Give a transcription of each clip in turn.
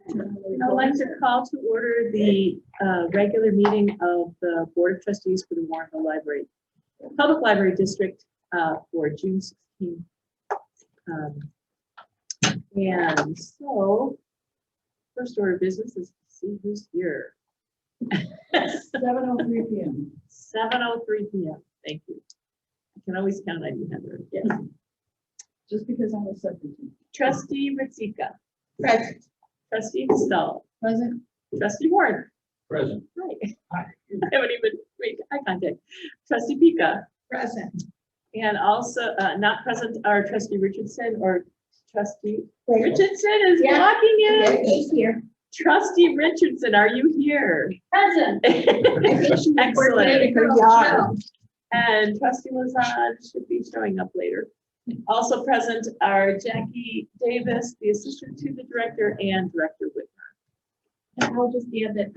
I'd like to call to order the regular meeting of the Board of Trustees for the Warrenville Library, Public Library District for June 16th. And so, first order of business is to see who's here. 7:03 p.m. 7:03 p.m. Thank you. I can always count on you, Heather. Yes. Just because I'm a substitute. Trustee Ritzika. Present. Trustee Stahl. Present. Trustee Warren. Present. Hi. I haven't even made eye contact. Trustee Pika. Present. And also not present are Trustee Richardson or Trustee Richardson is walking in. He's here. Trustee Richardson, are you here? Present. Excellent. Job. And Trustee Lazard should be showing up later. Also present are Jackie Davis, the assistant to the director, and Director Whitmer. And I'll just add that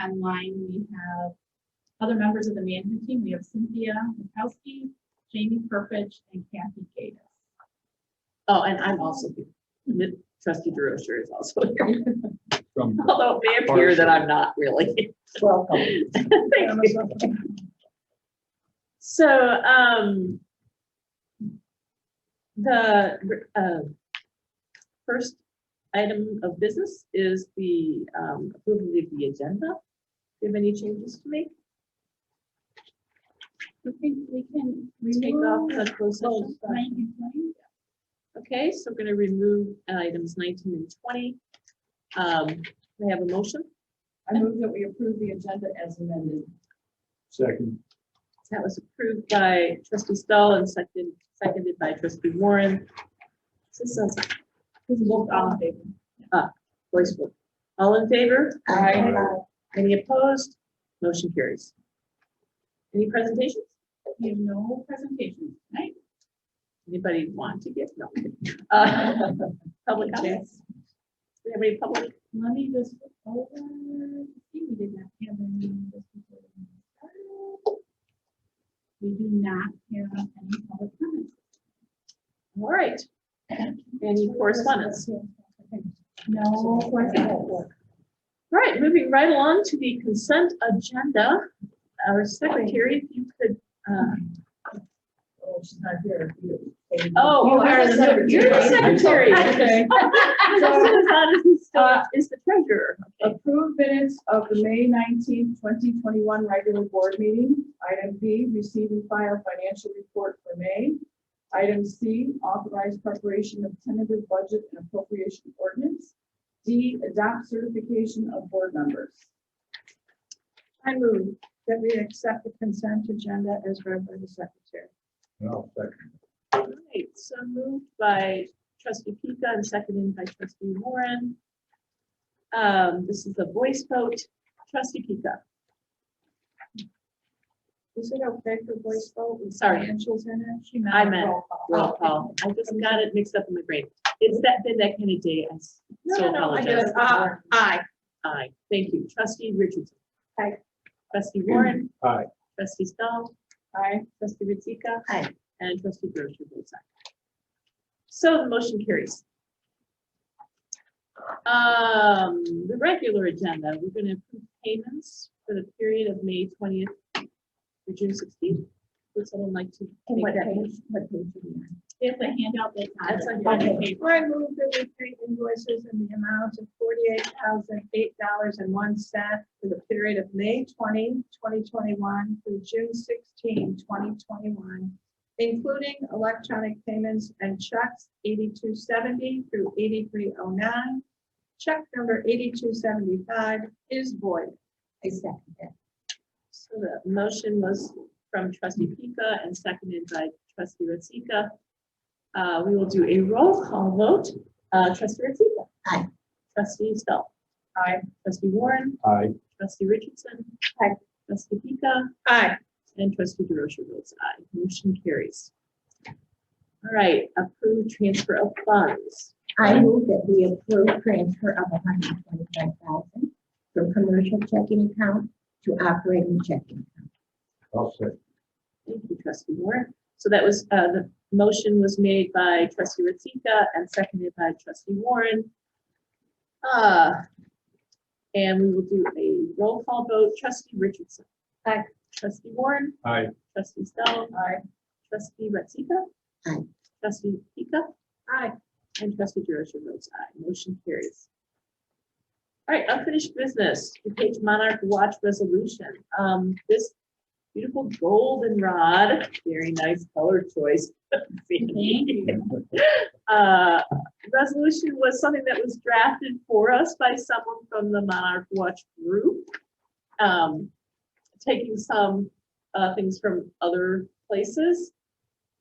online we have other members of the management team. We have Cynthia Mikowski, Jamie Perpich, and Kathy Gatis. Oh, and I'm also here. Trustee DeRocher is also here. From Although it may appear that I'm not really. Welcome. Thank you. So, the first item of business is the approval of the agenda. Do you have any changes to make? I think we can Take off the closed session. 19 and 20. Okay, so we're going to remove items 19 and 20. May I have a motion? I move that we approve the agenda as amended. second. That was approved by Trustee Stahl and seconded by Trustee Warren. This is All in favor. voice vote. All in favor? Aye. Any opposed? Motion carries. Any presentations? We have no presentations tonight. Anybody want to give? No. Public comments? Do we have any public? Let me just look over. See, we did not have any. We do not have any public comments. All right. Any correspondence? No correspondence. All right, moving right along to the consent agenda. Our secretary, if you could. Oh, she's not here. Oh, You are the secretary. You're the secretary. Okay. Is the treasurer. Approve minutes of the May 19th, 2021 regular board meeting. Item B, receive and file financial report for May. Item C, authorize preparation of tentative budget and appropriation ordinance. D, adopt certification of board members. I move that we accept the consent agenda as read by the secretary. No, second. All right, so moved by Trustee Pika and seconded by Trustee Warren. This is a voice vote. Trustee Pika. Is it okay for voice vote with Sorry. financials in it? I meant roll call. I just got it mixed up in my brain. It's been that kind of day. I so apologize. Aye. Aye. Thank you. Trustee Richardson. Aye. Trustee Warren. Aye. Trustee Stahl. Aye. Trustee Ritzika. Aye. And Trustee Grocer votes aye. So the motion carries. The regular agenda, we're going to approve payments for the period of May 20th to June 16th. Would someone like to make that? What page are we on? If the handout that's on. That's on Okay. I move that we pay invoices in the amount of $48,008.01 for the period of May 20, 2021 through June 16, 2021, including electronic payments and checks 8270 through 8309. Check number 8275 is void. I second that. So the motion was from Trustee Pika and seconded by Trustee Ritzika. We will do a roll call vote. Trustee Ritzika. Aye. Trustee Stahl. Aye. Trustee Warren. Aye. Trustee Richardson. Aye. Trustee Pika. Aye. And Trustee DeRocher votes aye. Motion carries. All right, approved transfer of funds. I move that we approve transfer of $125,000 from commercial checking account to operating checking account. I'll second. Thank you, Trustee Warren. So that was, the motion was made by Trustee Ritzika and seconded by Trustee Warren. And we will do a roll call vote. Trustee Richardson. Aye. Trustee Warren. Aye. Trustee Snell. Aye. Trustee Ratzika. Aye. Trustee Pika. Aye. And Trustee DeRosa votes aye. Motion carries. All right, unfinished business. Page Monarch Watch Resolution. This beautiful goldenrod, very nice color choice. Thank you. Resolution was something that was drafted for us by someone from the Monarch Watch group. Taking some things from other places.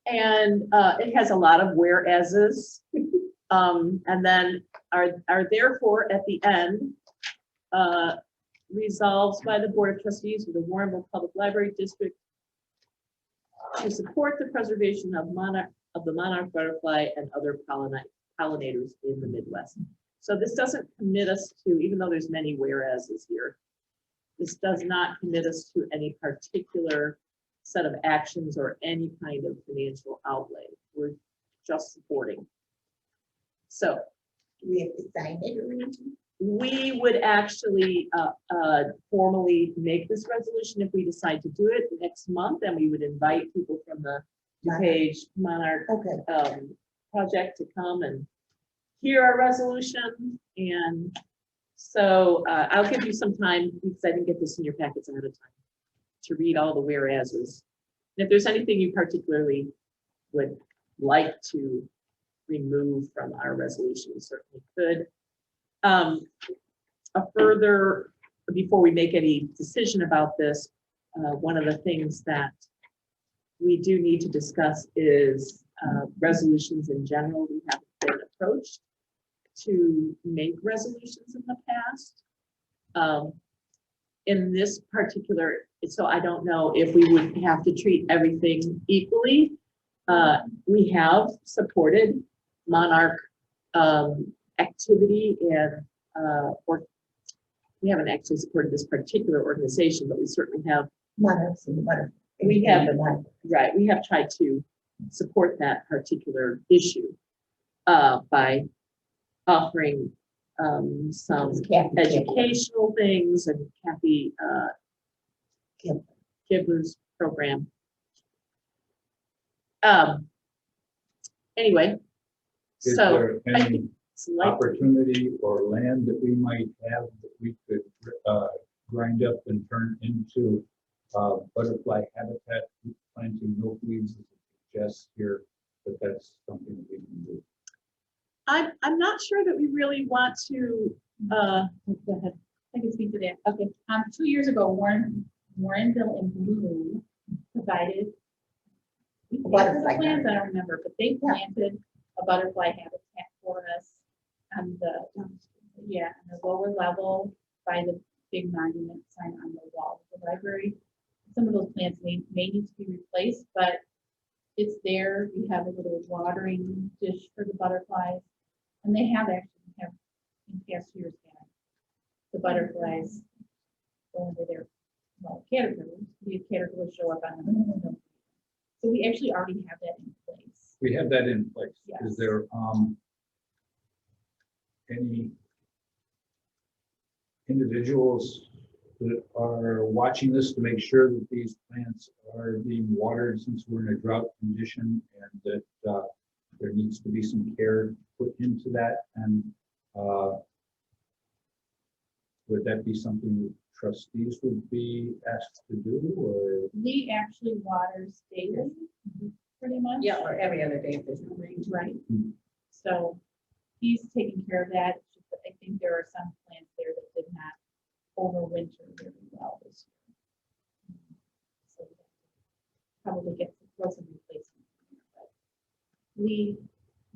And it has a lot of whereases. And then are therefore at the end resolved by the Board of Trustees of the Warrenville Public Library District to support the preservation of the monarch butterfly and other pollinators in the Midwest. So this doesn't commit us to, even though there's many whereases here, this does not commit us to any particular set of actions or any kind of financial outlay. We're just supporting. So Do we have to sign it or anything? we would actually formally make this resolution if we decide to do it next month, and we would invite people from the DuPage Monarch Okay, project to come and hear our resolution. And so I'll give you some time, because I didn't get this in your packets ahead of time, to read all the whereases. And if there's anything you particularly would like to remove from our resolution, you certainly could. Before we make any decision about this, one of the things that we do need to discuss is resolutions in general. We have been approached to make resolutions in the past. In this particular, so I don't know if we would have to treat everything equally. We have supported monarch activity and or we haven't actually supported this particular organization, but we certainly have. monarchs and the butterfly. We have, the right, we have tried to support that particular issue by offering some educational things, and Kathy Kibler's program. Anyway, Is so there I any think it's like, opportunity or land that we might have that we could grind up and turn into butterfly habitat, planting milkweeds, as it suggests here, but that's something that we can do. I'm not sure that we really want to, go ahead. I can speak to that. Okay. 2 years ago, Warrenville and Blue provided butterfly plants, garden. I don't remember, but they planted a butterfly habitat for us on the, on the lower level by the big monument sign on the wall of the library. Some of those plants may need to be replaced, but it's there. We have a little watering dish for the butterflies, and they have actually in past years had the butterflies go under their caterpillars. The caterpillars show up on the so we actually already have that in place. We have that in place. Yes. Is there any individuals that are watching this to make sure that these plants are being watered, since we're in a drought condition, and that there needs to be some care put into that? And would that be something that trustees would be asked to do, or? Lee actually waters daily, pretty much. Yeah, or every other day if there's no rain. Right. Mhm. So he's taking care of that. It's just that I think there are some plants there that did not overwinter very well this year. So we have to probably get some replacement. But Lee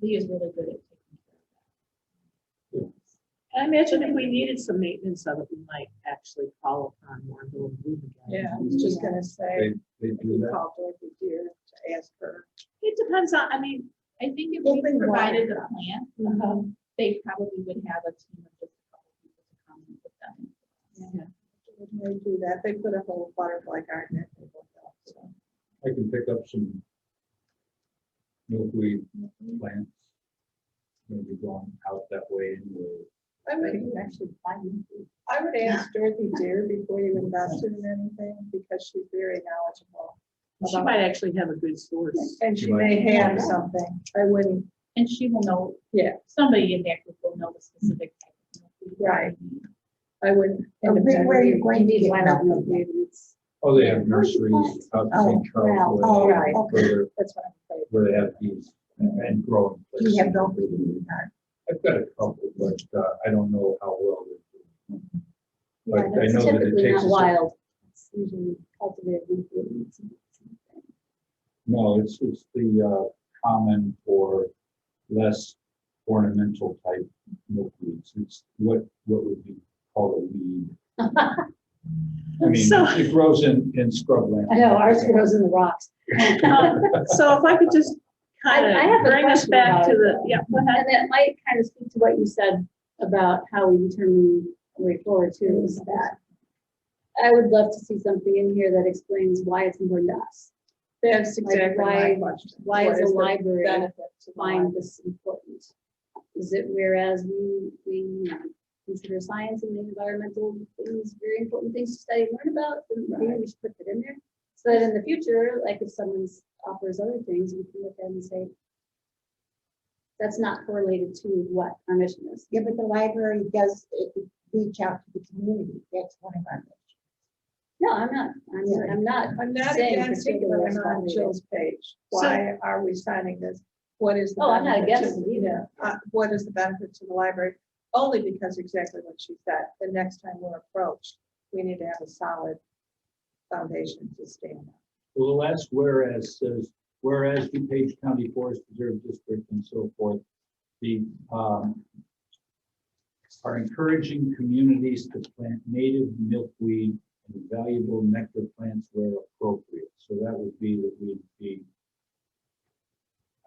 is really good at taking care of that. I imagine if we needed some maintenance of it, we might actually call upon Warrenville and Bloom again. Yeah, I was just gonna say, They if do you that? call Dorothy Deer to ask her. It depends on, I mean, I think if They've we been provided the watering plant, they probably would have a team of just a couple people to come and put them in. Yeah. When they do that, they put a whole butterfly garden in. So. I can pick up some milkweed plants. Maybe going out that way anyway. I would, Actually, find I would ask Dorothy Deere before you invested in anything, because she's very knowledgeable. She about- might actually have a good source. And she She might. may have something. I wouldn't, and she will know, yeah, somebody in that group will know the specific type of milkweed. Right. I wouldn't. And where are you going to get Wild milkweed? milkweed, it's- Oh, they have nurseries out in Oh, St. Charles well, where oh, they- right. okay. That's what I'm saying. where they have these and growing. Do you have places. milkweed in your garden? I've got a couple, but I don't know how well they're doing. Yeah, But I that's know that it typically takes not a wild. It's usually cultivated milkweed. No, it's the common or less ornamental type milkweeds. It's what would be called a weed. I mean, So- it grows in scrubland. I know, ours grows in the rocks. So if I could just kind I have of a bring us question back to about the, it. yeah, go ahead. And that might kind of speak to what you said about how we determine a way forward too, is that I would love to see something in here that explains why it's important to us. That's Like, exactly my question. why What is a the library benefit to the find library? this important? Is it whereas we consider science and the environmental things very important things to study and learn about, then maybe we should put that in there. So that in the future, like if someone offers other things, we can look at and say, that's not correlated to what our mission is. Yeah, but the library does reach out to the community. That's one of our missions. No, I'm not, I'm not I'm not saying against it, but I'm on particular Jill's page. Why are we signing this? What is the? Oh, I'm not benefit against to- it either. What is the benefit to the library? Only because exactly what she said, the next time we're approached, we need to have a solid foundation to stand on. Well, the last whereas says, whereas DuPage County Forest Preserve District and so forth, the are encouraging communities to plant native milkweed and valuable nectar plants where appropriate. So that would be that we'd be,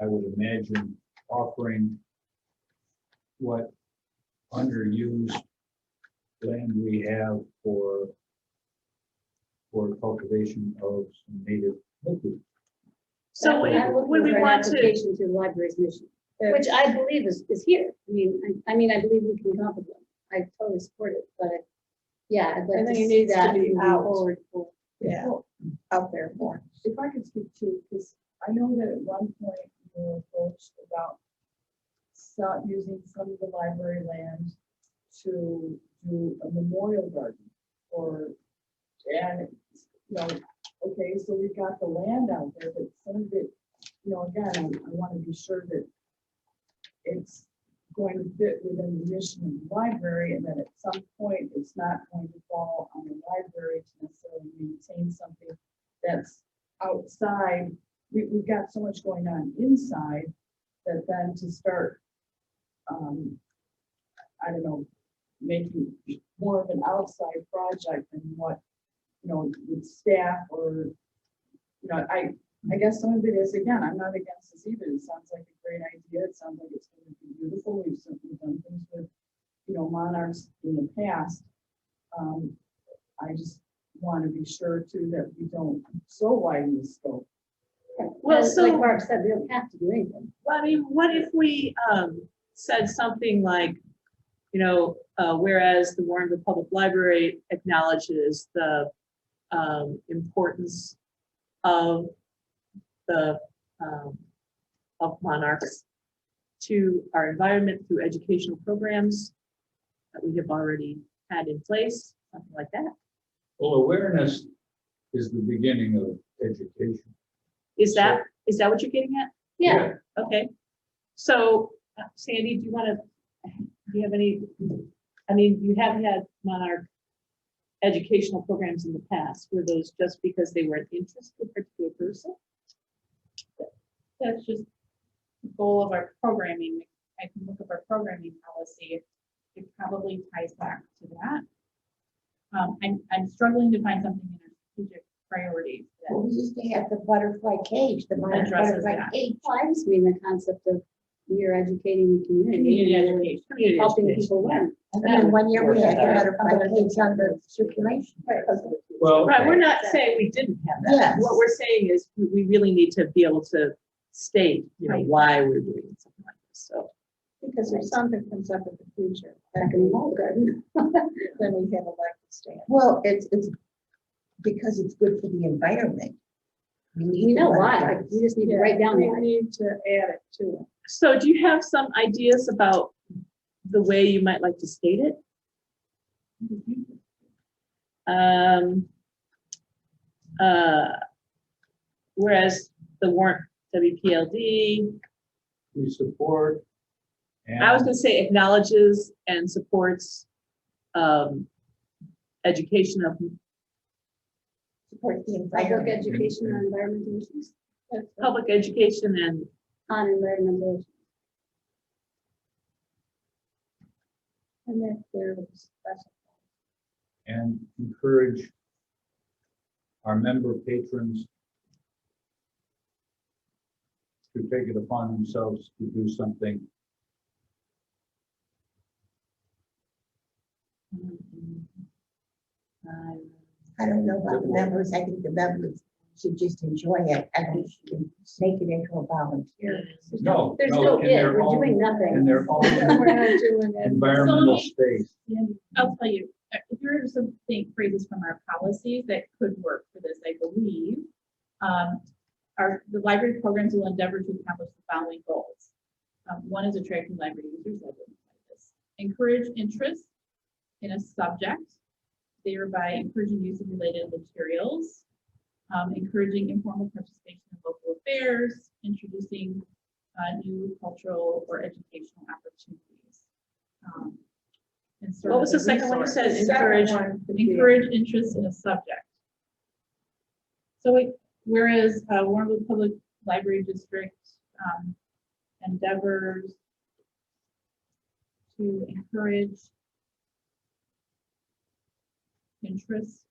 I would imagine, offering what underused land we have for cultivation of some native milkweed. So I'm looking when we for an want to, application to the library's mission, which I believe is here. I mean, I believe we can come up with one. I totally support it, but yeah, I'd like And to then it see needs to that be moving out. forward. Yeah, out there more. If I could speak to, because I know that at one point we were approached about using some of the library land to do a memorial garden and, you know, okay, so we've got the land out there, but some of it, you know, again, I want to be sure that it's going to fit within the mission of the library, and that at some point it's not going to fall on the library to necessarily maintain something that's outside. We've got so much going on inside that then to start, I don't know, making more of an outside project than what, you know, with staff or, you know, I guess some of it is, again, I'm not against this either. It sounds like a great idea. It sounds like it's going to be beautiful. We've certainly done things with, you know, monarchs in the past. I just want to be sure too that we don't so widen the scope. well, And so. like Barb said, we don't have to do anything. Well, I mean, what if we said something like, you know, whereas the Warrenville Public Library acknowledges the importance of the of monarchs to our environment through educational programs that we have already had in place, something like that. Well, awareness is the beginning of education. Is that what you're getting at? Yeah, Okay. So Sandy, do you have any, I mean, you have had monarch educational programs in the past. Were those just because they were an interest to a particular person? That's just the goal of our programming. I can look up our programming policy. It probably ties back to that. I'm struggling to find something in our strategic priorities Well, that we used to have the butterfly cage, the monarch Addresses butterfly that. cage. well, I just mean the concept of we are educating the community, Community and education, community helping education. people learn. And then one year we had the butterfly cage under circulation. Well, Right, we're not saying we didn't have that. Yes. What we're saying is we really need to be able to state, you know, Right. why we're doing something like this. So, Because if something comes up in the future, Back in the wall garden. then we have a leg to stand. Well, it's because it's good for the environment. We know why, we just need to write down We why. need to add it to it. So do you have some ideas about the way you might like to state it? Whereas the warrant WPLD, We support. I was and gonna say acknowledges and supports education of Support the Public environment. education on environmental issues, public education and on environmental issues. And that's where it's special. And encourage our member patrons to take it upon themselves to do something. I don't know about the members. I think the members should just enjoy it. I think you can make it into a volunteer. No, There's no, no in it, their we're own- doing nothing. In their own We're not doing it. environmental space. I'll tell you, here are some phrases from our policies that could work for this, I believe. The library programs will endeavor to accomplish the following goals. One is attracting library users, encourage interest in a subject, thereby encouraging use of related materials, encouraging informal participation in local affairs, introducing new cultural or educational opportunities. And serve what was the as a second one you said? resource. Encourage. Interest in a subject. So whereas Warrenville Public Library District endeavors to encourage interest.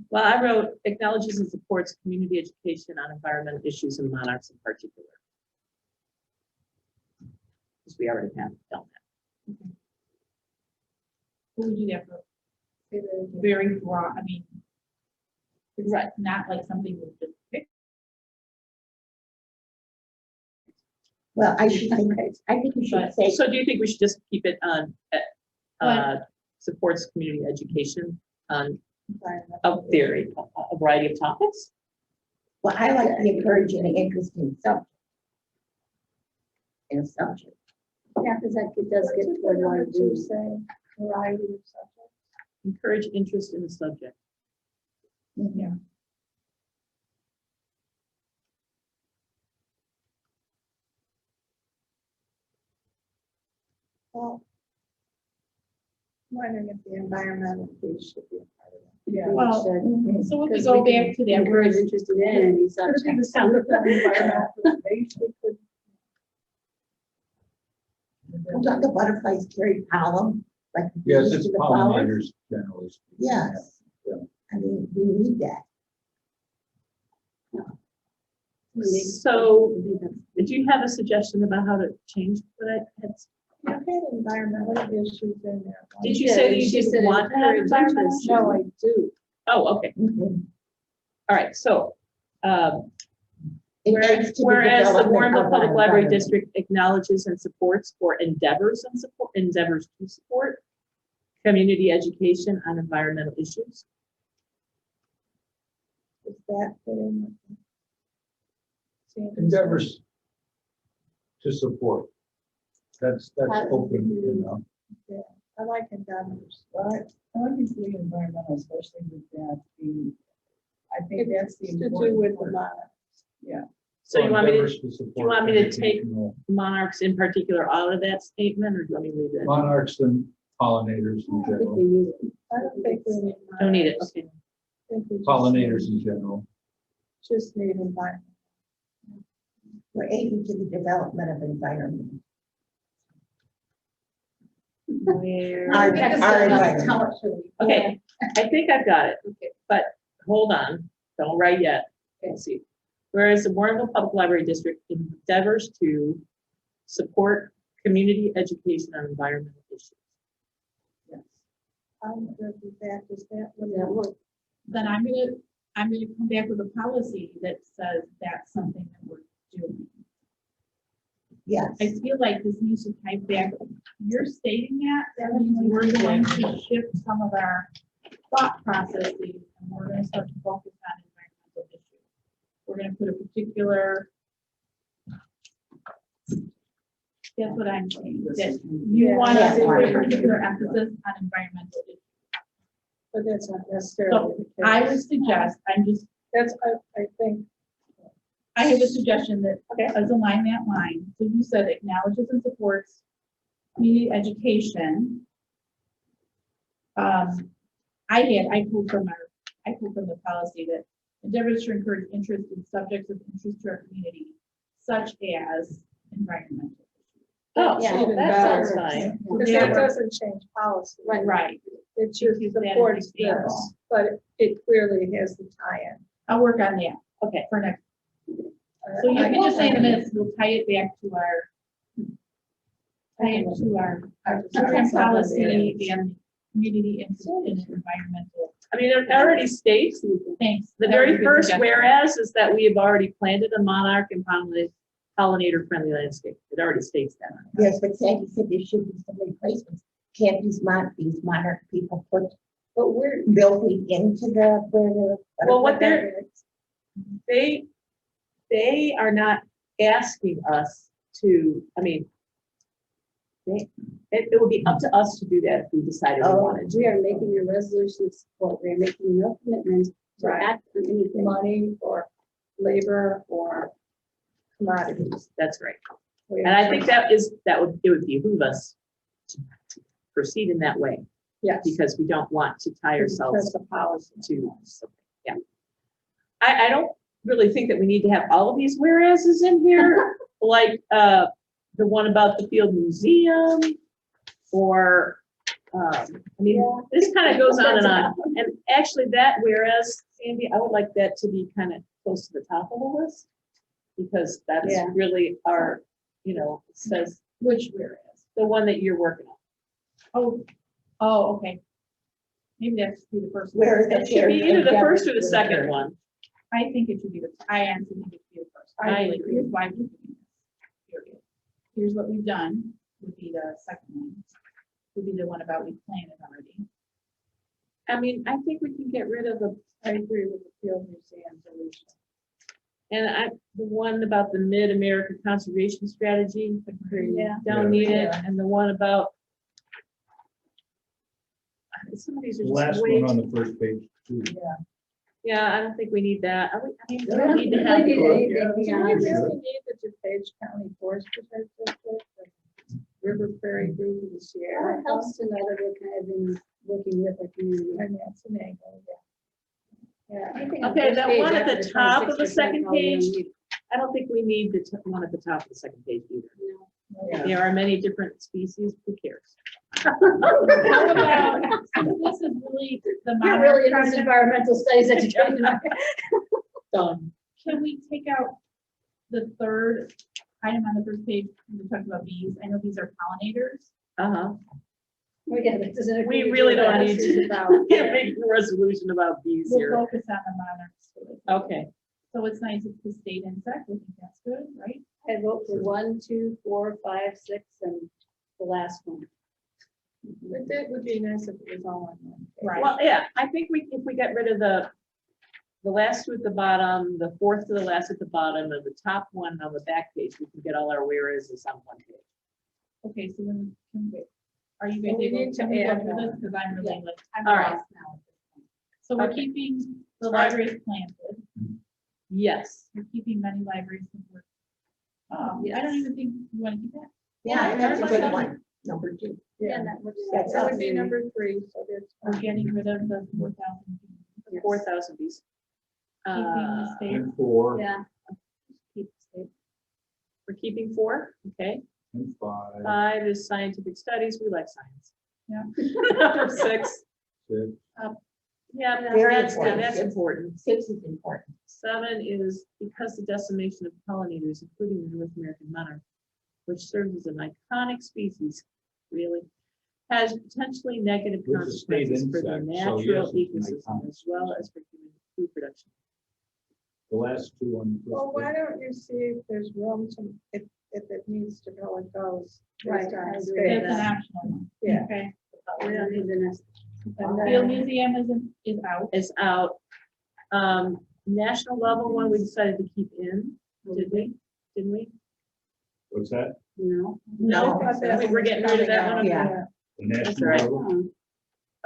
Well, I wrote acknowledges and supports community education on environmental issues and monarchs in particular. Because we already have done that. What would you have for very broad, I mean, it's not like something we just pick. Well, I think we should say, So do you think we should just keep it on, supports community education on a variety of topics? well, I like the encouraging and interesting subject. In a subject. Yeah, because that it does get toward one to say, variety of subjects. Encourage interest in the subject. Yeah. Well, wondering if the environmental piece should be a part of it. Yeah. Well, Mhm. so if we Because go we back to that, encourage whereas interest in any Could it be subject. the same with environmental preservation? Well, don't the butterflies carry pollen? Like Yes, bees it's to the flowers? pollinators generally. speaking. Yes. Yeah. I mean, we need that. So, did you have a suggestion about how to change what I had? I've had environmental issues in there. Did you say that you she didn't said want to have encourage environmental interest. issues? No, I do. Oh, okay, Mhm. all right, so, It adds to the whereas the development Warrenville of Public our Library environment. District acknowledges and supports or endeavors to support community education on environmental issues. Is that fit in with the- Endeavors to support. That's open, I like endeavors. But I like to see environmental, especially with that being, I think that's the To do important with the part. monarch. Yeah. So you want me to, Endeavors do support you want me to take educational monarchs in particular out of that statement, or do you want me to leave it? monarchs and pollinators in I think general, we need it. I don't think we need. Don't need it, monarchs. okay. I think we just pollinators in general. Just need environment. We're aiding to the development of environment. Where? Our Because environment. how much should we- Okay, I think I've got it, but hold on, don't write yet. Let's see. Whereas the Warrenville Public Library District endeavors to support community education on environmental issues. I'm good with that. Does that? Yeah, well, then I'm gonna come back with a policy that says that's something that we're doing. Yes. I feel like this needs to tie back. You're stating that means we're going to shift some of our thought processes and we're gonna start to focus on environmental issues. We're gonna put a particular, that's what I'm saying, that you want Yeah. to put a particular emphasis on environmental issues. But that's not necessarily So the I case. would suggest, That's, I think, I have a suggestion that, as along that line, so you said acknowledges and supports community education. I pulled from the policy that endeavors to encourage interest in subjects of interest to our community, such as environmental issues. Oh, Yeah, even that better. sounds fine. because Yeah. that doesn't change policy. Right, It just Because that is supports example. this, but it clearly has the tie-in. I'll work on that, Okay, for next. So you can just say in a minute, we'll tie it back to our program policy and community interest in environmental. I mean, it already states, Thanks. the That was a very good first suggestion. whereas is that we have already planted a monarch and pollinator-friendly landscape. It already states that. Yes, but Sandy said there should be some replacements. Can't these monarch people put But we're, milkweed into the, where the. Well, what they are not asking us to, I mean, it would be up to us to do that if we decided we wanted to. we are making a resolution of support. We are making no commitment to Right. act on anything. Money or labor or commodities. That's right. We And I have think to- it would behoove us to proceed in that way, Yes. because we don't want to tie Because ourselves the policy. to something, yeah. I don't really think that we need to have all of these whereases in here, like, the one about the Field Museum, or, I mean, this kind of goes on and on. And actually that whereas, Sandy, I would like that to be kind of close to the top of the list, because that's Yeah. really our, it says, Which whereas? the one that you're working on. Oh, okay. Maybe that should be the first. one. Where is It should be either the first or the second one. I think it should be I actually think it should be the first. I agree. Here's why we're doing this. Period. Here's what we've done, would be the second one, would be the one about we planted already. I mean, I think we can get rid of I agree with the field museum solution. the one about the Mid-America Conservation Strategy. Yeah. Don't need it, and the one about. Some of these are The just last way. one on the first page, too. Yeah, I don't think we need that. I mean, we We don't don't need to really have. need anything Yeah. Do we beyond this. really need the DuPage County Forest Preserve District, the River Prairie Group of the Sierra? It helps to know that we're kind of in working with our community. And that's an angle, Yeah, I think on Okay, first that page one at after the top of the 26%, second probably don't page. need it. I don't think we need the one at the top of the second page either. No. yeah. There are many different species. Who cares? How about, so this is really the You're monarch really in this project. environmental studies education. Done. Can we take out the third item on the first page? We talked about bees. I know these are pollinators. Uh-huh. We really don't need to- About, Can't make a resolution about bees We'll here. focus on the monarchs. Okay. So it's nice, it's the state insect. I think that's good, right? I vote for 1, 2, 4, 5, 6, and the last one. But that would be nice if it was all on one. page. Right. Well, yeah, I think if we get rid of the last two at the bottom, the fourth to the last at the bottom, and the top one on the back page, we can get all our whereas on one page. Okay, so then, are you guys Well, we able need to to add go through this? one. Because I'm really like, I'm All right. lost now. So we're Okay. keeping the All right. libraries planted. Yes. We're keeping many libraries. I don't even think you want to keep that. Yeah, that's a good one. Number 2. Yeah, that works. That's That would us. be number 3, so that's. We're getting rid of the 4,000. 4,000 bees. Keeping the state. And 4, Yeah, Keep the state. We're keeping 4, okay. and 5, 5 is scientific studies. We like science. Yeah. Number 6. 6, Yeah, Very that's good. important. That's important. 6 is important. 7 is because the decimation of pollinators, including the North American monarch, which serves as an iconic species, really, has potentially negative It's a state consequences for the insect, so natural yes, it's an ecosystem iconic as well as for human food production. the last two on the Well, first why page. don't you see if there's room to, if it it needs to go, it goes. Right, based on I agree. It's an state. optional one. Yeah. Okay. We don't need the next. And Field then- museum is out. Is out. National level one, we decided to keep in, did we? Didn't we? What's that? No. No. I thought that We're getting rid of that one? Yeah. The That's national right. level?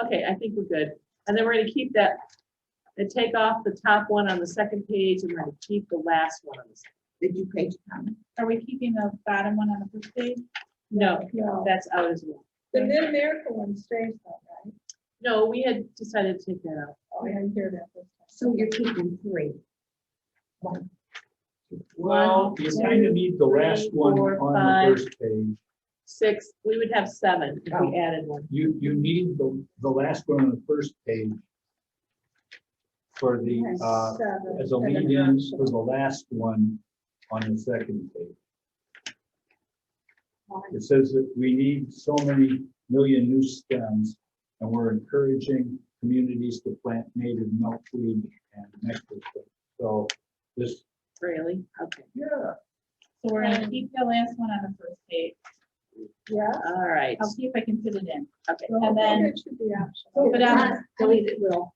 Okay, I think we're good. And then we're gonna keep that, and take off the top one on the second page, and we're gonna keep the last one on the second. Did you page count? Are we keeping the bottom one on the first page? No, No, that's out as well. the Mid-America one stays though, right? No, we had decided to take that out. Oh, I didn't hear that this time. So you're keeping 3. 1, Well, you kind of need the last three, one four, on five. the first page. 6, we would have 7 if we added one. You need the last one on the first page for the, Seven, as a and then lead-in optional. for the last one on the second page. It says that we need so many million new stems, and we're encouraging communities to plant native milkweed and nectar. So this, Really? Okay. yeah, So we're gonna keep the last one on the first page. Yeah. All right. I'll see if I can fit it in. Okay. Well, And then- it should be optional. But on, Delete it, Will.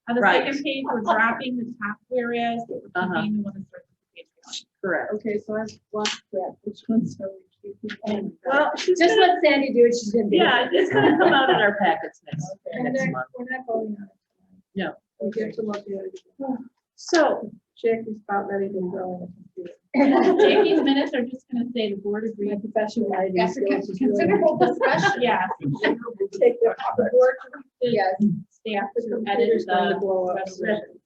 on the Right. second page, we're dropping the top whereas, but we're Uh-huh. keeping the one that starts with the page one. Correct. Okay, so I've lost that, which one's are we keeping? Well, she's Just gonna, let Sandy do what she's gonna do. yeah, it's gonna come out in our packets next, Okay. next We're month. not voting on it tonight. No. We get to look at it. So, Jackie's about ready to go on the computer. Jackie's minutes are just gonna say the board My agreed. professional writing After skills is really. considerable discussion. Yeah, Take the board. Yes. staff The to computer's edit going to the blow up. resolution.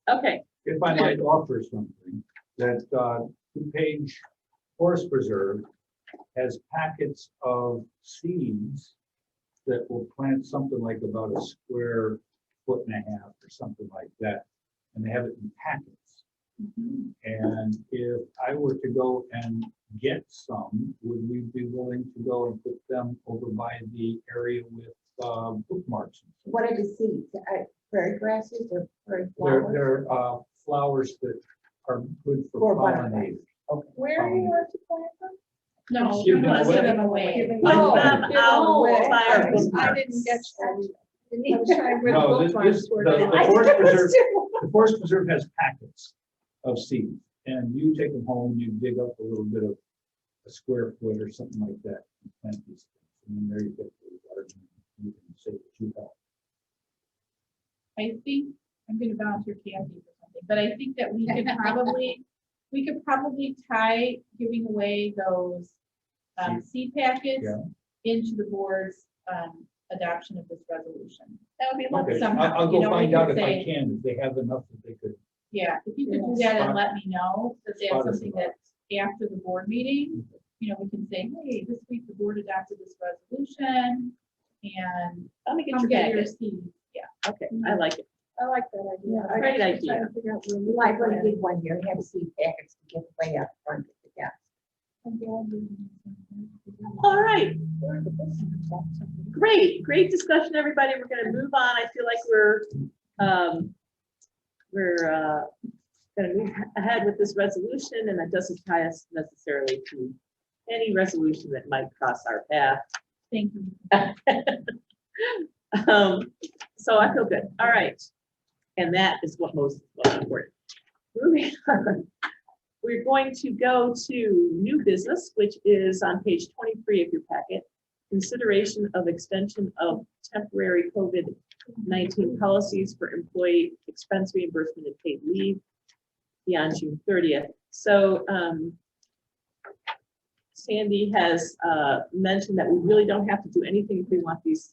okay, if I might offer something, that two-page forest preserve has packets of seeds that will plant something like about a square foot and a half or something like that. And they have it in packets. And if I were to go and get some, would we be willing to go and put them over by the area with bookmarks? What are the seeds? Prairie grasses or prairie They're, flowers? they're flowers that are good for For butterflies. pollinators. Where do you want to plant them? No, Give we them want to away. give them away. Giving Put them them away. out by our I bookmarks. didn't get that. I was trying with No, this, bookmarks. this, where the they- forest preserve, the forest preserve has packets of seeds. And you take them home, you dig up a little bit of a square foot or something like that, and plant these things. And then there you go. You can say that you help. I think I'm gonna volunteer Kathy for something, but I think that we could probably tie giving away those seed packets Yeah. into the board's adoption of this resolution. That would be Okay, lovely somehow. I'll you go know, we find could out if I say- can, if they have enough that they could. Yeah, if you could do Yeah. that and let me know, that they have Spot us something about that after the board meeting, you know, we can say, hey, this week the board adopted this resolution and Let me get come your get your packet. seeds. Yeah. Okay, I like it. I like that idea. I Great was idea. trying to figure out where we Like what plant I did one year, have seed packets to give away up front of the desk. All right, great discussion, everybody. We're gonna move on. I feel like we're gonna move ahead with this resolution, and that doesn't tie us necessarily to any resolution that might cross our path. Thank you. So I feel good. All right. And that is what most important. Moving on. We're going to go to new business, which is on page 23 of your packet. Consideration of extension of temporary COVID-19 policies for employee expense reimbursement and paid leave beyond June 30th. So Sandy has mentioned that we really don't have to do anything if we want these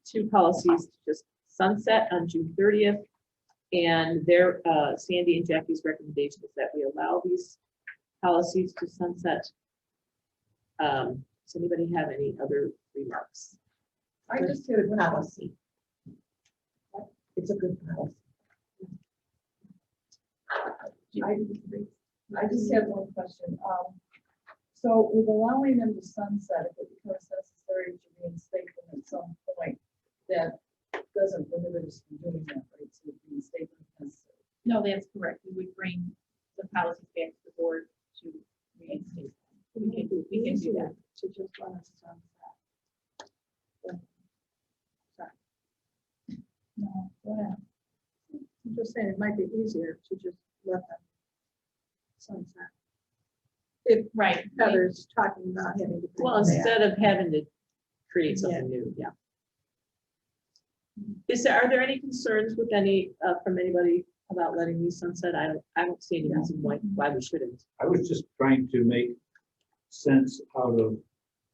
two policies to just sunset on June 30th. And their Sandy and Jackie's recommendation is that we allow these policies to sunset. Does anybody have any other remarks? I just have a policy. It's a good policy. I just have one question. So with allowing them to sunset, if it becomes necessary to reinstate them at some point, that doesn't prohibit us from doing that, right? So reinstate them as necessary. No, that's correct. We would bring the policies back to the board to read. can do that. To just run a sunset. No, go ahead. I'm just saying, it might be easier to just let them sunset. If Right. Heather's talking about having to. bring Well, it back. instead of having to create something new, yeah. Are there any concerns with from anybody about letting these sunset? I don't see any reason why we shouldn't. I was just trying to make sense out of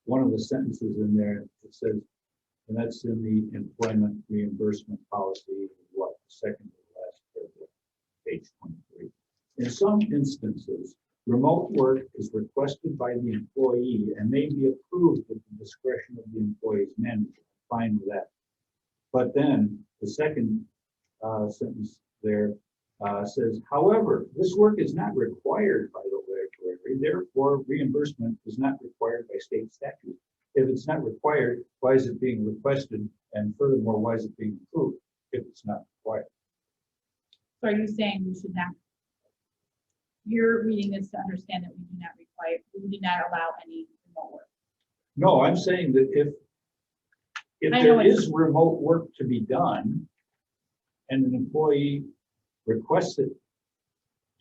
one of the sentences in there. It says, and that's in the employment reimbursement policy, what, the second to the last paragraph, page 23. In some instances, remote work is requested by the employee and may be approved at the discretion of the employee's manager. Fine with that. But then the second sentence there says, however, this work is not required by the library, therefore reimbursement is not required by state statute. If it's not required, why is it being requested? And furthermore, why is it being approved if it's not required? So are you saying we should not? Your reading is to understand that we do not allow any remote work. No, I'm saying that if I know there it's- is remote work to be done and an employee requests it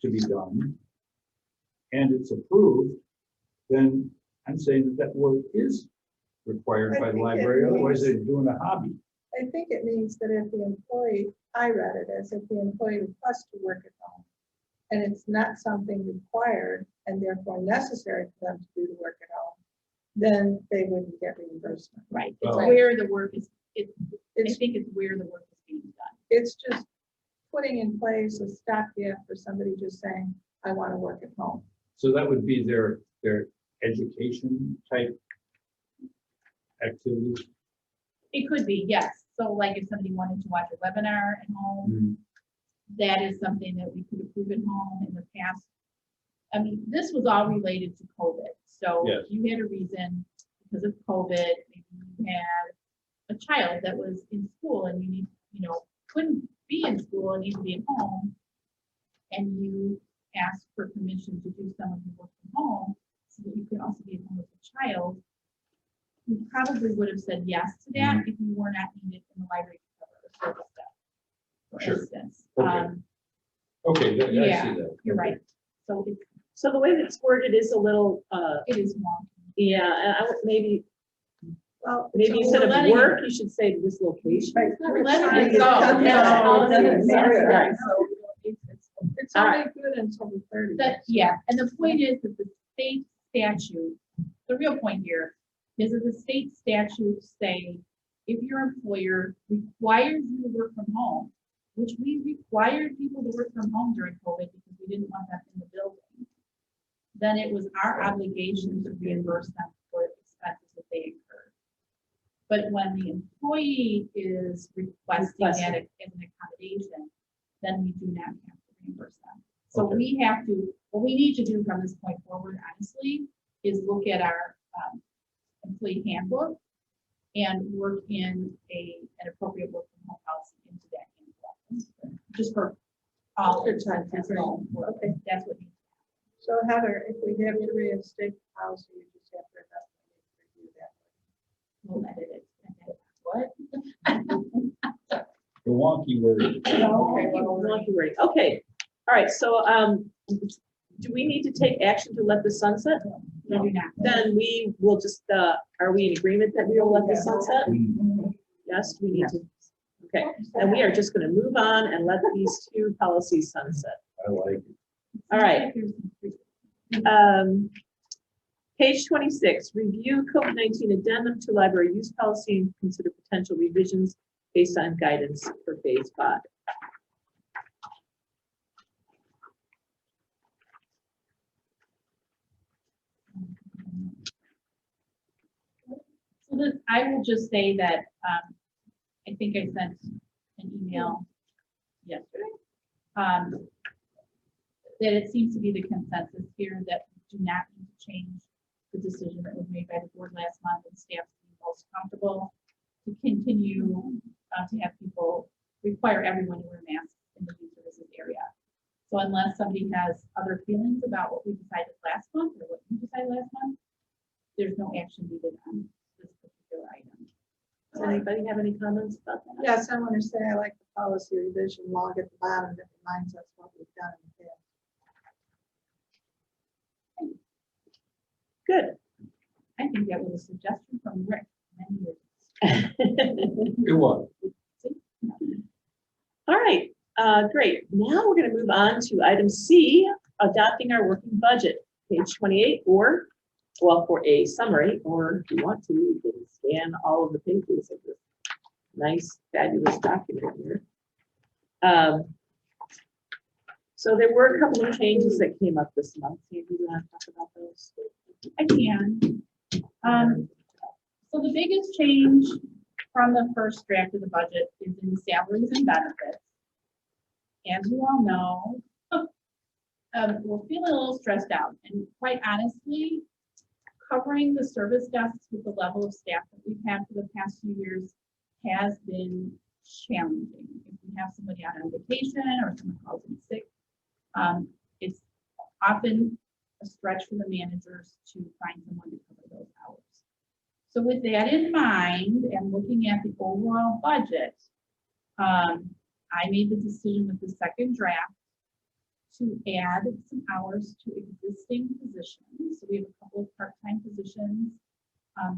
to be done and it's approved, then I'm saying that work is required I by the think it library, otherwise means- they're doing a hobby. I think it means that if the employee, I read it as if the employee requests to work at home, and it's not something required and therefore necessary for them to do the work at home, then they wouldn't get reimbursement. Right. It's Oh. where the work is, I It's, think it's where the work is being done. it's just putting in place a stopgap for somebody just saying, I want to work at home. So that would be their education type activities. It could be, yes. So like if somebody wanted to watch a webinar at home, that is something that we could approve at home in the past. I mean, this was all related to COVID. So Yes. if you had a reason because of COVID, maybe you had a child that was in school and couldn't be in school and need to be at home, and you asked for permission to do some of your work from home so that you could also be at home with the child, we probably would have said yes to that if you were not needed in the library to cover the service stuff, for Sure. instance. Okay. Okay, I Yeah, see that. You're Okay. right. So So the way that's worded is a little, it is wrong. yeah, and I would maybe Well, instead of letting it- work, you should say this location. We're letting trying it to go. cut Yeah. down all Yeah. the narrative, Yeah. so it's All only good until the 30th. Yeah, and the point is that the state statute, the real point here is that the state statutes say if your employer requires you to work from home, which we required people to work from home during COVID because we didn't want them in the building, then it was our obligation to reimburse them for expenses that they incurred. But when the employee is requesting that as an accommodation, then we do not have to reimburse them. So Okay. we have to, what we need to do from this point forward, honestly, is look at our employee handbook and work in an appropriate work from home policy into that handbook. Just for all. Good time, that's great. all. Okay. That's what needs. So Heather, if we have to reinstate the policy, you just have to review that. We'll edit it. What? The wonky word. Okay, all right, so, do we need to take action to let the sunset? No, do not. Then we will just, are we in agreement that we will let the sunset? Yes, we need to. Okay, and we are just gonna move on and let these two policies sunset. I like it. All right. Page 26, review COVID-19 addendum to library use policy and consider potential revisions based on guidance for phase 5. So this, I will just say that, I think I sent an email yesterday. That it seems to be the consensus here that we do not need to change the decision that was made by the board last month, and staff to be most comfortable to continue to have people require everyone to wear masks in the youth services area. So unless somebody has other feelings about what we decided last month or what you decided last month, Anybody have any comments about that? Yes, I want to say I like the policy revision log at the bottom that reminds us what we've done in the past. Good. I think that was a suggestion from Rick many years ago. It was. All right, great. Now we're going to move on to item C, adopting our working budget, page 28, or, well, for a summary, or if you want to, you can scan all of the pages of this nice, fabulous document here. So there were a couple of changes that came up this month. Do you want to talk about those? I can. So the biggest change from the first draft of the budget is in salaries and benefits. As you all know, we're feeling a little stressed out, and quite honestly, covering the service desks with the level of staff that we've had for the past few years has been challenging. If we have somebody out on vacation or someone calls in sick, it's often a stretch for the managers to find someone to cover those hours. So with that in mind, and looking at the overall budget, I made the decision with the second draft to add some hours to existing positions. So we have a couple of part-time positions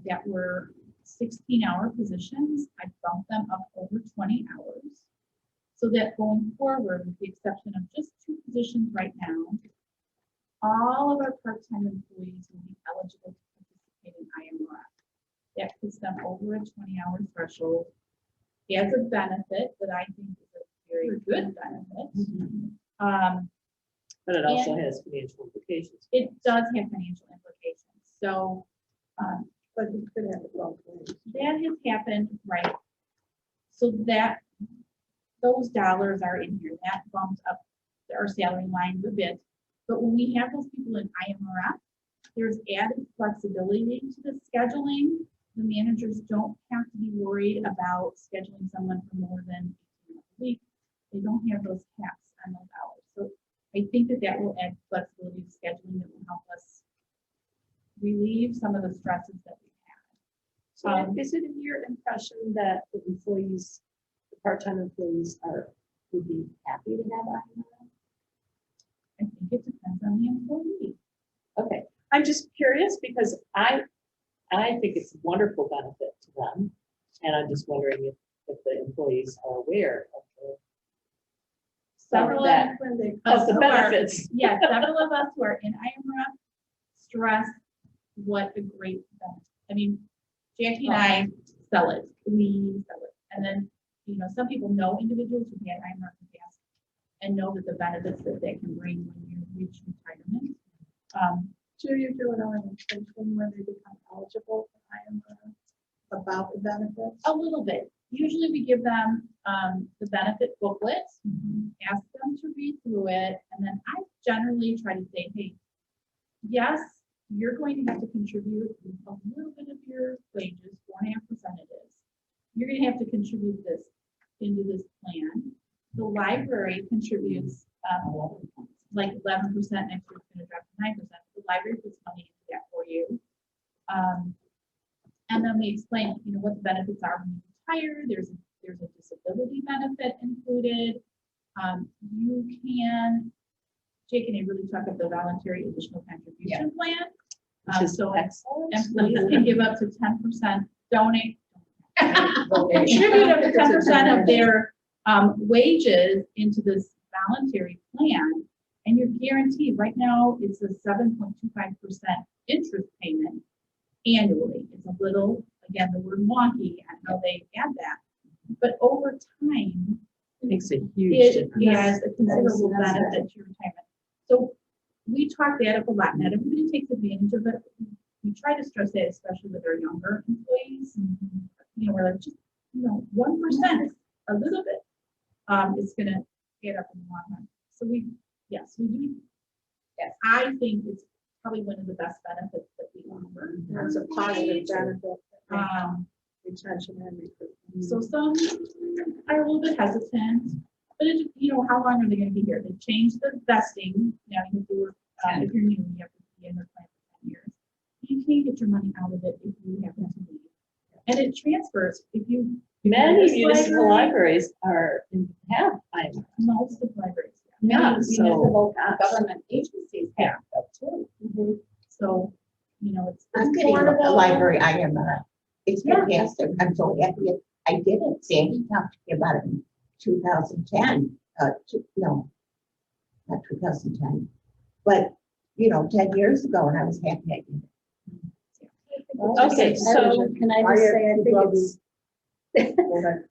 that were 16-hour positions. I bumped them up over 20 hours. So that going forward, with the exception of just 2 positions right now, all of our part-time employees will be eligible to participate in IMRF. That puts them over a 20-hour threshold as a benefit that I think is a very good benefit. But it also has financial implications. It does have financial implications. So But you could have it both ways. that has happened, right? So that those dollars are in here. That bumped up our salary lines a bit. But when we have those people in IMRF, there's added flexibility to the scheduling. The managers don't have to be worried about scheduling someone for more than 18 hours a week. They don't have those caps on those hours. So I think that that will add flexibility to scheduling that will help us relieve some of the stresses that we've had. So is it your impression that the employees, the part-time employees would be happy to have IMRF? I think it depends on the employee. Okay, I'm just curious because I think it's a wonderful benefit to them. And I'm just wondering if the employees are aware of Several that, When they of the who are- benefits. Yes, several of us who are in IMRF stress what a great benefit. I mean, Jackie and I sell it. We sell it. And then, some people know individuals who had IMRF in the past and know that the benefits that they can bring when you reach retirement. do you do an orientation when they become eligible for IMRF about the benefits? A little bit. Usually we give them the benefit booklet, ask them to read through it, and then I generally try to say, hey, yes, you're going to have to contribute a little bit of your wages, 4.5% it is. You're going to have to contribute this into this plan. The library contributes like 11%, next year it's going to drop to 9%. The library puts money into that for you. And then we explain, what the benefits are when you retire. There's a disability benefit included. You can, Jake and I really talk about the voluntary additional contribution plan. Which is So excellent. employees can give up to 10%, contribute up to 10% of their wages into this voluntary plan. And you're guaranteed, right now, it's a 7.25% interest payment annually. It's a little, again, the word wonky, I know they add that. But over time, Makes a huge it difference. has a considerable benefit to your retirement. So we talk that up a lot. Not everybody takes advantage of it. We try to stress that, especially with our younger employees. We're like, just 1%, a little bit, it's going to get up in the long run. So we do. Yes, I think it's probably one of the best benefits that we offer. That's a positive benefit. Retention and recruitment. So some are a little bit hesitant, but how long are they going to be here? They changed the vesting. Now you have to work, if you're new, you have to be in the plan for 10 years. You can't get your money out of it if you happen to leave. And it transfers if you. Many this municipal library- libraries have IMRF. Most of libraries. Yeah, Many so- municipal government agencies have that too. So, it's. I'm getting the affordable. library IMRF. It's Yeah. fantastic. I'm so happy. I did it. Sandy talked to me about it in 2010. No, not 2010, but 10 years ago, and I was happy I did it. Okay, so Can I just say,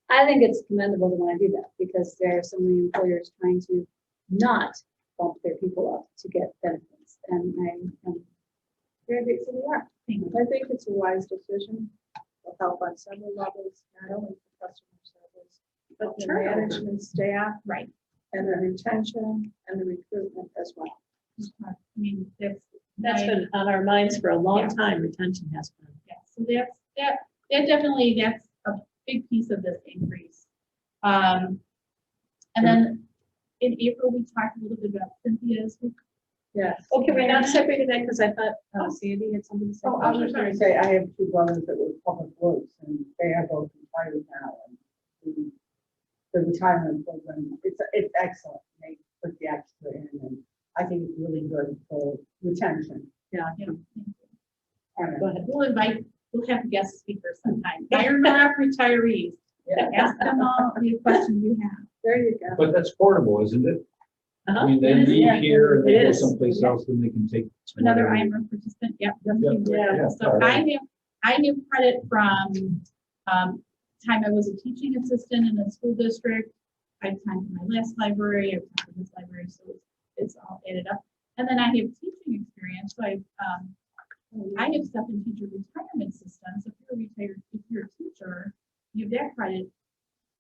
I think it's commendable to want to do that, because there are so many employers trying to not bump their people up to get benefits, and I'm very grateful we are. I think it's a wise decision. Will help on several levels, not only for customer service, but the Sure. management staff Right. and the retention and the recruitment as well. I mean, that's my- been on our minds for a long Yeah. time, retention has been. Yeah, so that definitely, that's a big piece of this increase. And then in April, we talked a little bit about Cynthia's. Yes. Okay, we're not separating that because I thought Sandy had something to say. Oh, I was just gonna say, I have two brothers that were public works, and they are both retired now, and the retirement program, it's excellent. They put the extra in, and I think it's really good for retention. Yeah. Yeah. All right, go ahead. We'll have guest speakers sometime. IMRF retirees. Ask them all the questions you have. There you go. But that's portable, isn't it? Uh-huh. I mean, they It is, leave yeah. here and they It go is. someplace else, then they can take. Another whatever. IMRF participant, yep. Yeah, So all right. I have credit from time I was a teaching assistant in a school district. I have time for my last library, I have time for this library, so it's all added up. And then I have teaching experience, so I have stuff in teacher retirement systems. If you're retired, if you're a teacher, you have that credit.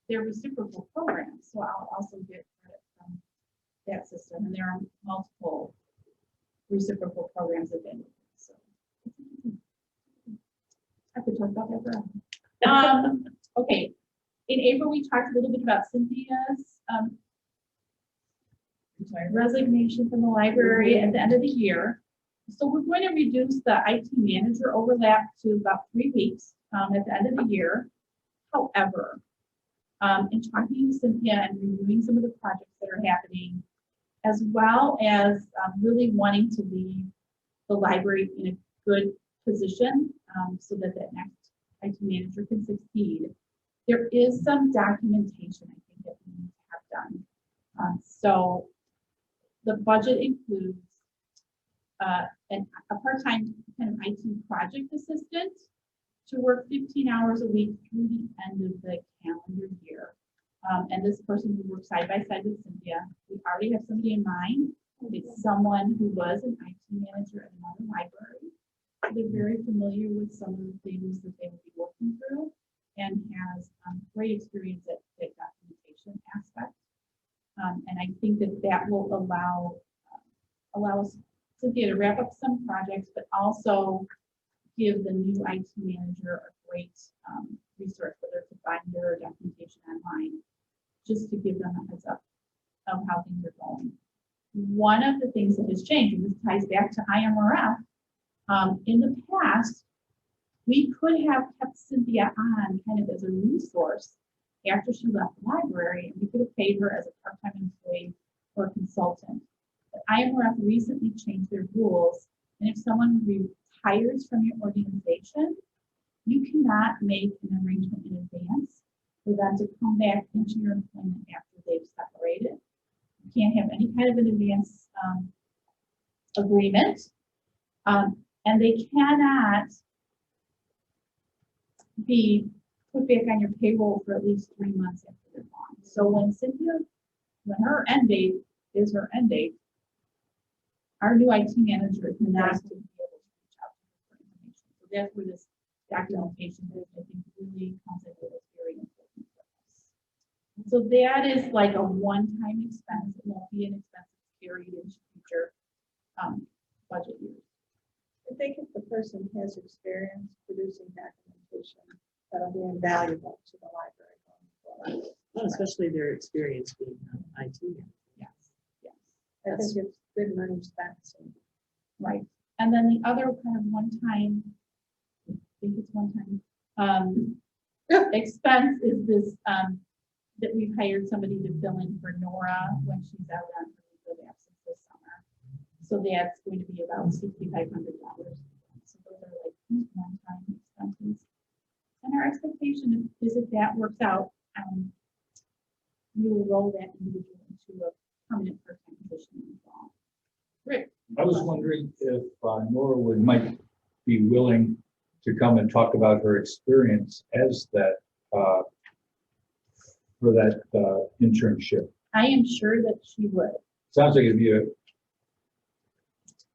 They're reciprocal programs, so I'll also get credit from that system, and there are multiple reciprocal programs available. So I could talk about that forever. Okay, in April, we talked a little bit about Cynthia's resignation from the library at the end of the year. So we're going to reduce the IT manager overlap to about 3 weeks at the end of the year. However, in talking to Cynthia and reviewing some of the projects that are happening, as well as really wanting to leave the library in a good position so that that next IT manager can succeed, there is some documentation I think that we need to have done. So the budget includes a part-time kind of IT project assistant to work 15 hours a week through the end of the calendar year. And this person will work side by side with Cynthia. We already have somebody in mind. It's someone who was an IT manager at another library. They're very familiar with some of the things that they will be working through and has great experience at the documentation aspect. And I think that that will allow us, Cynthia, to wrap up some projects, but also give the new IT manager a great resource, whether it's a binder or documentation online, just to give them a heads up of how things are going. One of the things that has changed, and this ties back to IMRF, in the past, we could have kept Cynthia on kind of as a resource after she left the library, and we could have paid her as a part-time employee or consultant. But IMRF recently changed their rules, and if someone retires from your organization, you cannot make an arrangement in advance for them to come back into your employment after they've separated. You can't have any kind of an advance agreement, and they cannot be put back on your payroll for at least 3 months after they're gone. So when her end date is her end date, our new IT manager is not to be able to reach out to her for information. So that's where this documentation is, I think, really comes in with very important for us. So that is like a one-time expense. It won't be an expense that's carried into future budget years. I think if the person has experience producing documentation, that'll be invaluable to the library going forward. Well, especially their experience being an IT. Yes, yes. I think it's good money spent. So. Right. And then the other kind of one-time, I think it's one-time expense is this, that we've hired somebody to fill in for Nora when she's out on her leave of absence this summer. So that's going to be about $6,500. So those are like one-time expenses. And our expectation is if that works out, we will roll that individual into a permanent part-time position in the fall. Rick? I was wondering if Nora might be willing to come and talk about her experience as that, for that internship. I am sure that she would. Sounds like it'd be a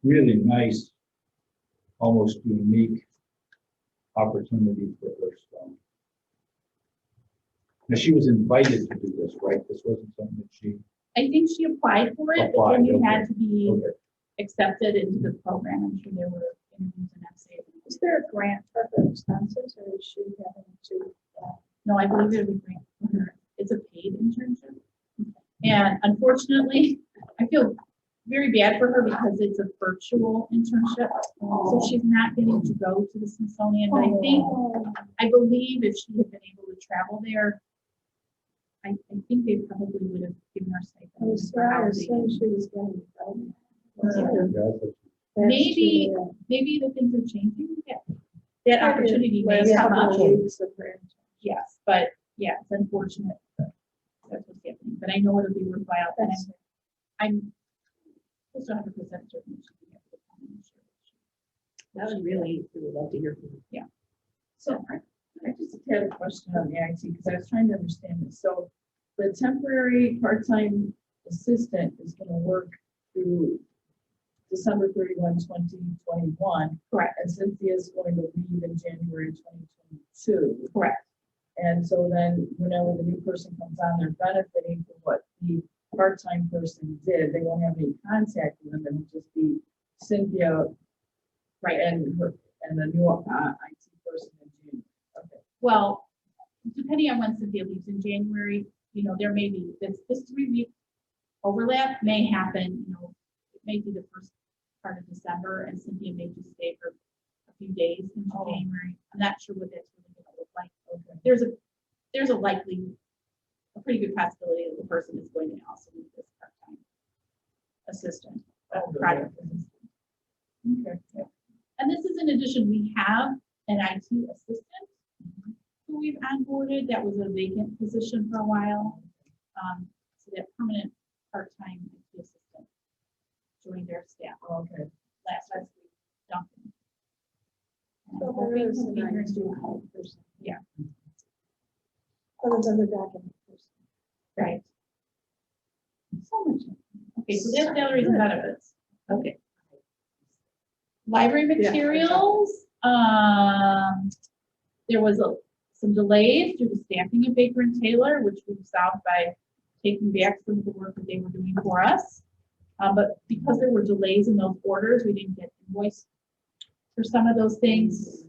really nice, almost unique opportunity for her. So. Now, she was invited to do this, right? This wasn't something that she. I think she applied for it, but Applied, then you okay. had to be Okay. accepted into the program. I'm sure there were interviews and essays. Is there a grant for her expenses or is she having to? No, I believe it was a grant for her. It's a paid internship. And unfortunately, I feel very bad for her because it's a virtual internship. So she's not getting to go to the Smithsonian, but I believe if she had been able to travel there, I think they probably would have given her stipend. for housing. She was getting. Maybe the things are changing. Yeah. That opportunity may come up. Yes, but yeah, it's unfortunate. That's what's happening, but I know it'll be worthwhile. And I'm close to 100% certain she'll be able to come and share. That would really love to hear from you. So I just had a question on the IT because I was trying to understand this. So the temporary part-time assistant is going to work through December 31, 2021. Correct. And Cynthia is going to leave in January 2022. Correct. And so then whenever the new person comes on, they're benefiting from what the part-time person did. They won't have any contact with them. It'll just be Cynthia, right, and the new IT person in June. Okay. Well, depending on when Cynthia leaves in January, there may be this 3-week overlap may happen, it may be the first part of December and Cynthia may just stay for a few days into January. I'm not sure what that's really going to look like. Okay. There's a pretty good possibility that the person is going to also need this part-time assistant, project assistant. Okay. Yeah. And this is in addition, we have an IT assistant who we've onboarded. That was a vacant position for a while. So that permanent part-time IT assistant joined our staff. Okay. Last week, Duncan. And So I'm hoping there is he'll an be here IT soon. person. Yeah. Other than the document person. Right. So much. Okay, so that's salaries and benefits. Okay. Library materials, there was some delays due to staffing at Baker and Taylor, which we solved by taking back some of the work that they were doing for us. But because there were delays in those orders, we didn't get invoiced for some of those things.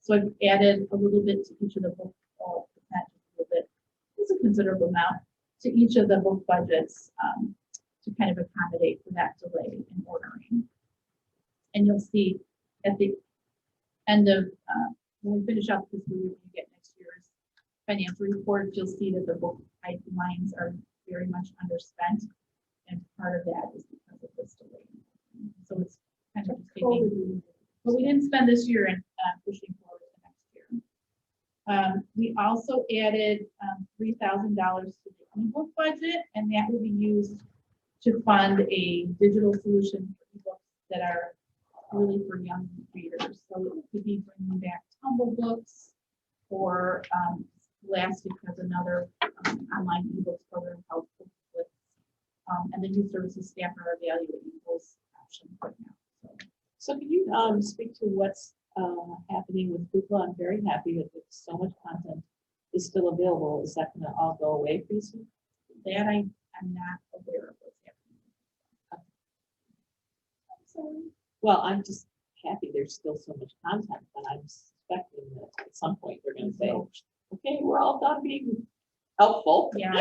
So I've added a little bit to each of the book, not just a little bit, it's a considerable amount to each of the book budgets to kind of accommodate for that delay in ordering. And you'll see at the end of, when we finish up this year, when you get next year's financial report, you'll see that the book pipelines are very much underspent. And part of that is because of this delay. So it's kind of just taking what we didn't spend this year and pushing forward to next year. We also added $3,000 to the ebook budget, and that will be used to fund a digital solution for ebooks that are really for young readers. So it could be bringing back Tumble books, or Scholastic has another online ebooks program called Booklets. And the youth services staff are evaluating those options right now. So can you speak to what's happening with Google? I'm very happy that so much content is still available. Is that going to all go away pretty soon? That I'm not aware of what's happening. I'm sorry. Well, I'm just happy there's still so much content, but I'm expecting that at some point they're going to say, okay, we're all done being helpful. Yeah.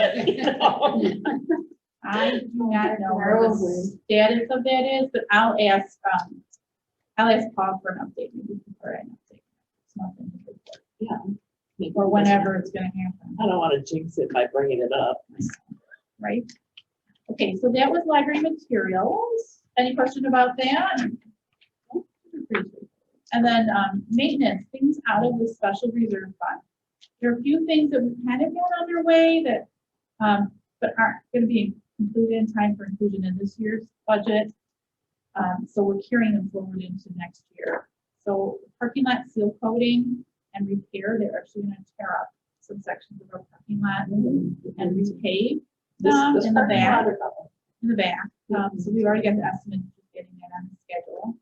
I do not know what the status of that is, but I'll ask Paul for an update. Maybe before an update. It's nothing to report. Yeah. or whenever it's gonna happen, I don't want to jinx it by bringing it up. right? Okay, so that was library materials. Any question about that? And then, maintenance, things out of the special reserve fund. There are a few things that we kind of got underway that, but aren't gonna be included in time for inclusion in this year's budget. So we're carrying them forward into next year. So parking lot seal coating and repair, they're actually gonna tear up some sections of our parking lot and repave This in the parking back. lot or not? In the back. So we've already got the estimate, just getting it on the schedule.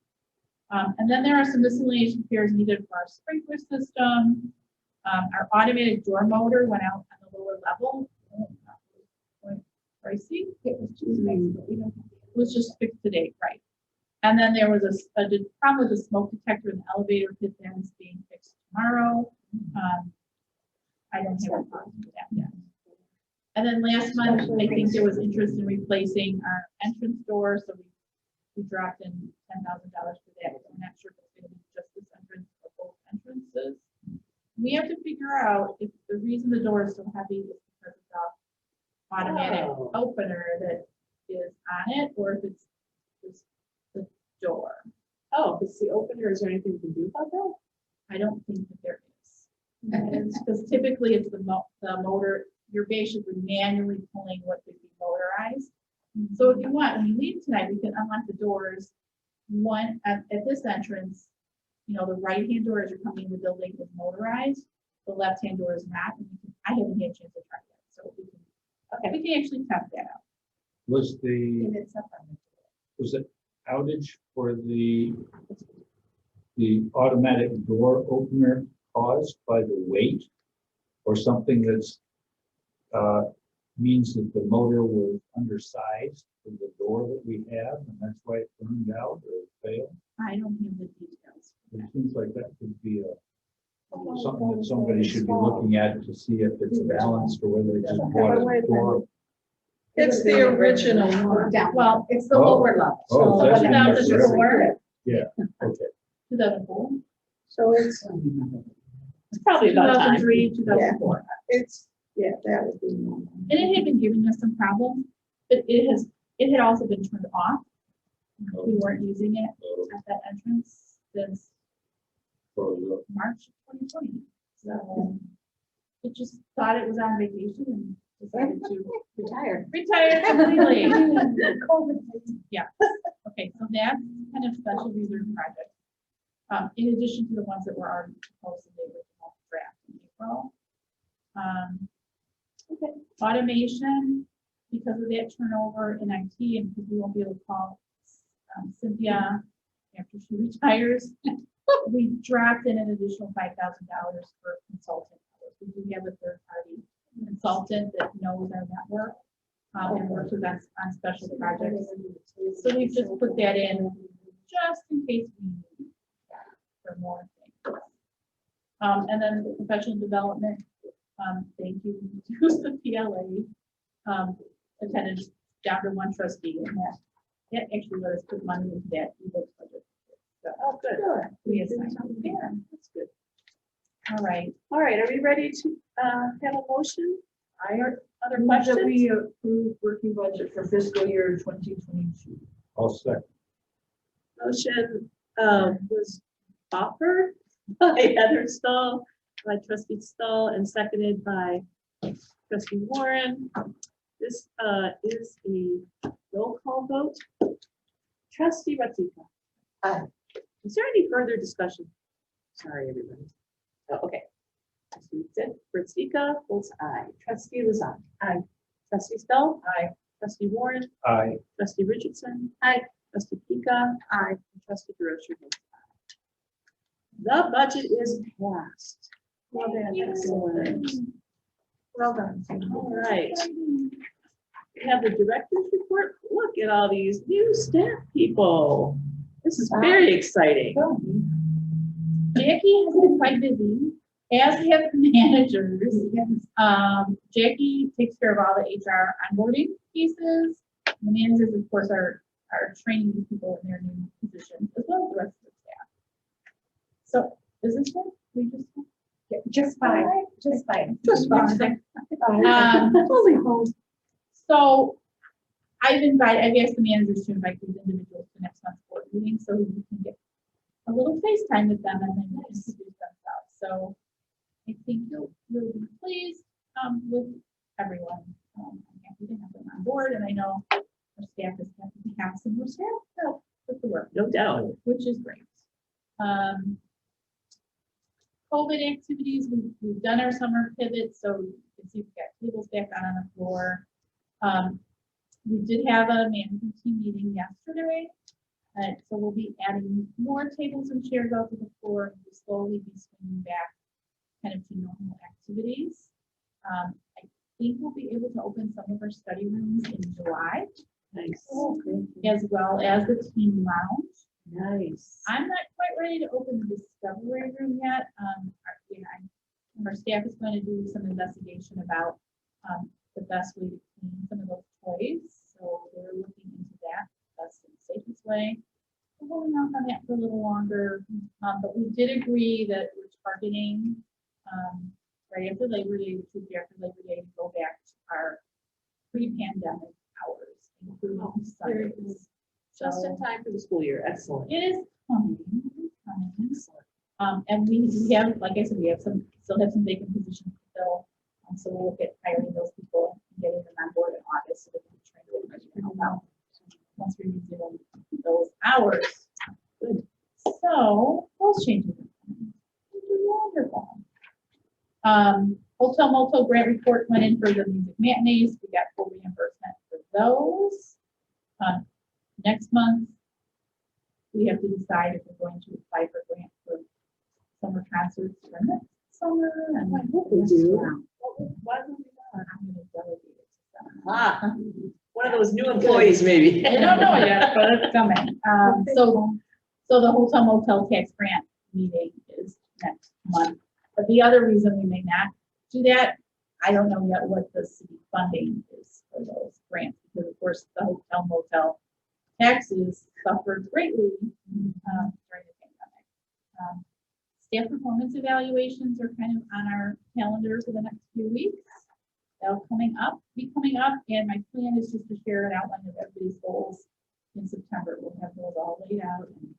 And then there are some miscellaneous repairs needed for our sprinkler system. Our automated door motor went out on the lower level. Pricey. It was just fixed today, right? And then there was a problem with the smoke detector in the elevator pit that is being fixed tomorrow. I don't have a problem with that yet. And then last month, I think there was interest in replacing our entrance door, so we dropped in $10,000 for that. I'm not sure if it's gonna be just this entrance or both entrances. We have to figure out if the reason the door is so heavy is because of the automatic Oh. opener that is on it, or if it's just the door. Oh, it's the opener. Is there anything we can do about that? I don't think that there is. Because typically it's the motor, you're basically manually pulling what could be motorized. So if you want, when you leave tonight, we can unlock the doors. One at this entrance, the right-hand door as you're coming in the building is motorized. The left-hand door is not. And I haven't had a chance to try that, so we can actually test that out. Was And it's up on the was it outage for the automatic door opener caused by the weight or something that's means that the motor was undersized for the door that we have, and that's why it burned out or failed? I don't have the details. It seems like that could be something that somebody should be looking at to see if it's balanced or whether they just bought a door. It's the original one. Well, It's the Oh. lower level. Oh, that's been there forever. 2004. Yeah, okay. 2004. So it's, It's probably about time. 2003, 2004. that would be normal. And it had been giving us some problems, but it had also been turned off. We weren't using it at that entrance since March of 2020. So it just thought it was on vacation and decided to retire completely. Yeah. Okay, so that's kind of special reserve projects. In addition to the ones that were already proposed in the original draft in April. Okay, automation, because of that turnover in IT and because we won't be able to call Cynthia after she retires, we dropped in an additional $5,000 for consultant. We do have a third party consultant that knows our network and works with us on special projects. So we've just put that in just in case we need that for more things. And then the professional development, thank you, reduce the PLA attendance down to one trustee, and that actually let us put money into that ebook budget. So, Oh, good. we assigned something there. That's good. All right. All right, are we ready to have a motion? Other Move that questions? we approve working budget for fiscal year 2022. I'll second. Motion was offered by Heather Stahl, by trustee Stahl, and seconded by trustee Warren. This is a roll call vote. Trustee Ratzika. Aye. Is there any further discussion? Sorry, everybody. Oh, okay. Trustee Ratzika votes aye. Trustee Lazat. Aye. Trustee Stahl. Aye. Trustee Warren. Aye. Trustee Richardson. Aye. Trustee Pika. Aye. And trustee Grocer votes aye. The budget is passed. Well done. Excellent. Well done. All right. We have the director's report. Look at all these new staff people. This is very exciting. Jackie has been quite busy, as have the managers. Jackie takes care of all the HR onboarding pieces. The managers, of course, are training these people in their new positions, as well as the rest of the staff. So, is this one? We just Just fine, just fine. Just fine. Um, Home. So I've asked the managers to invite these individuals to next month's board meeting so we can get a little FaceTime with them and then introduce themselves. So I think you'll be pleased with everyone. I'm happy to have them on board, and I know our staff is happy to have some more staff help with the work, No doubt. which is great. COVID activities, we've done our summer pivot, so you can see we've got tables back on the floor. We did have a management team meeting yesterday, so we'll be adding more tables and chairs out to the floor. We'll slowly be swinging back kind of to normal activities. I think we'll be able to open some of our study rooms in July, Nice. as well as the team lounge. Nice. I'm not quite ready to open the discovery room yet. Our staff is going to do some investigation about the best way to clean some of those toys. So we're looking into that, best and safest way. We're holding off on that for a little longer, but we did agree that we're targeting right after Labor Day, the Tuesday after Labor Day, to go back to our pre-pandemic hours, including Sundays. Just in So time for the school year. Excellent. it is coming. It is coming. And we have, like I said, still have some vacant positions to fill. So we'll look at hiring those people and getting them on board in August so they can train them help out once we resume those hours. Good. So those changes are coming. Wonderful. Hotel Motel grant report went in for the music matinees. We got full reimbursement for those. Next month, we have to decide if we're going to apply for grant for summer concerts for next summer. And I hope we do. Why would we not? I'm gonna delegate it to them. Ah, one of those new employees, maybe. I don't know yet, but it's coming. So the hotel motel tax grant meeting is next month. But the other reason we may not do that, I don't know yet what the city funding is for those grants, because of course the hotel motel taxes suffered greatly during the pandemic. Staff performance evaluations are kind of on our calendar for the next few weeks. They'll be coming up, and my plan is just to share an outline of everybody's goals in September. We'll have those all laid out and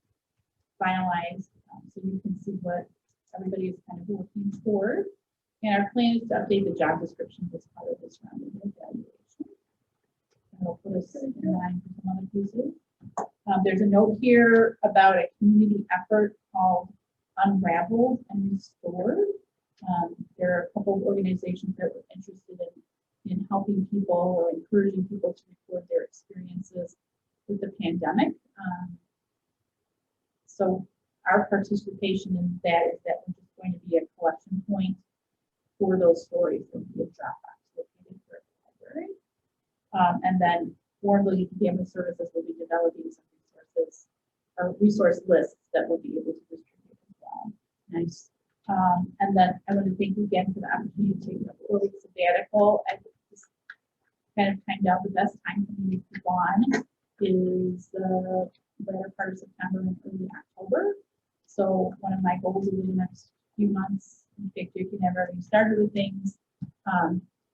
finalized, so you can see what everybody is kind of working toward. And our plan is to update the job descriptions as part of this round of evaluation. And it'll put us in line for some other pieces. There's a note here about a community effort called Unraveled and Restored. There are a couple of organizations that were interested in helping people or encouraging people to record their experiences with the pandemic. So our participation in that is that we're just going to be a collection point for those stories in the Dropbox located for the library. And then Warrenville Youth Family Services will be developing some resources or resource lists that we'll be able to distribute as well. Nice. And then I want to thank you again for the opportunity to take a 4-week sabbatical. I just kind of timed out the best time for me to keep on is the latter part of September and early October. So one of my goals over the next few months, in fact, you can never already started with things,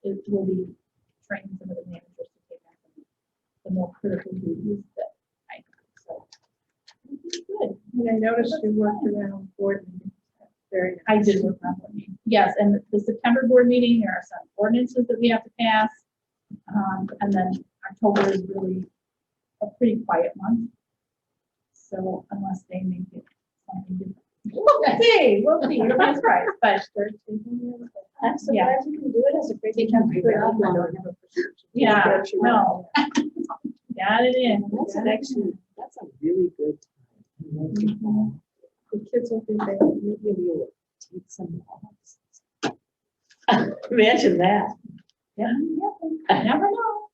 it will be training some of the managers to take on the more critical duties that I have. So it'll be good. And I noticed you worked around board meetings. Very nice. I did work on board meeting. Yes, and the September board meeting, there are some ordinances that we have to pass. And then October is really a pretty quiet month. So unless they make it something different. We'll see, it'll be a surprise, but I'm so Yeah. glad you can do it as a great teacher. yeah, no. Got it in. That's an actually, that's a really good time. The kids will be there. Maybe you'll take some walks. Imagine that. Yeah, I never know.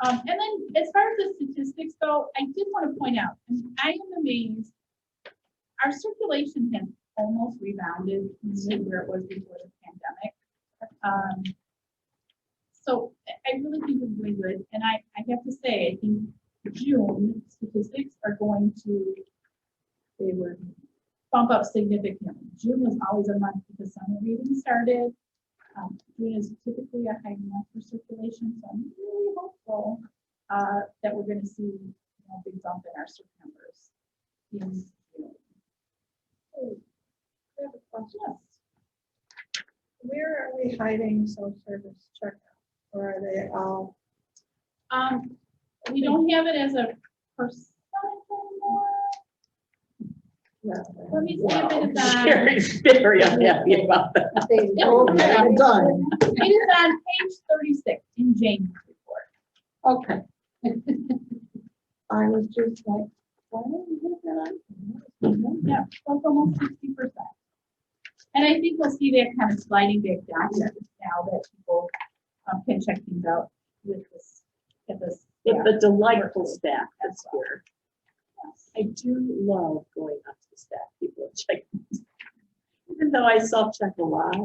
And then as far as the statistics go, I did want to point out, and I am amazed, our circulation has almost rebounded to where it was before the pandemic. So I really think we're doing good. And I have to say, I think June statistics are going to, they would bump up significantly June was always a month because summer reading started. June is typically a high month for circulation, so I'm really hopeful that we're going to see a big bump in our cert numbers in June. I have a question. Where are we hiding social service checkout? Or are they all? We don't have it as a percentage anymore. Let me see if it is on. Sherry's very unhappy about that. Okay, I'm done. It is on page 36 in Jane's report. Okay. I was just like, why don't we have that on? Yeah, that's almost 60%. And I think we'll see that kind of sliding back down now that people can check things out with this. With the delightful staff that's here. I do love going up to the staff people and checking. Even though I self-check a lot,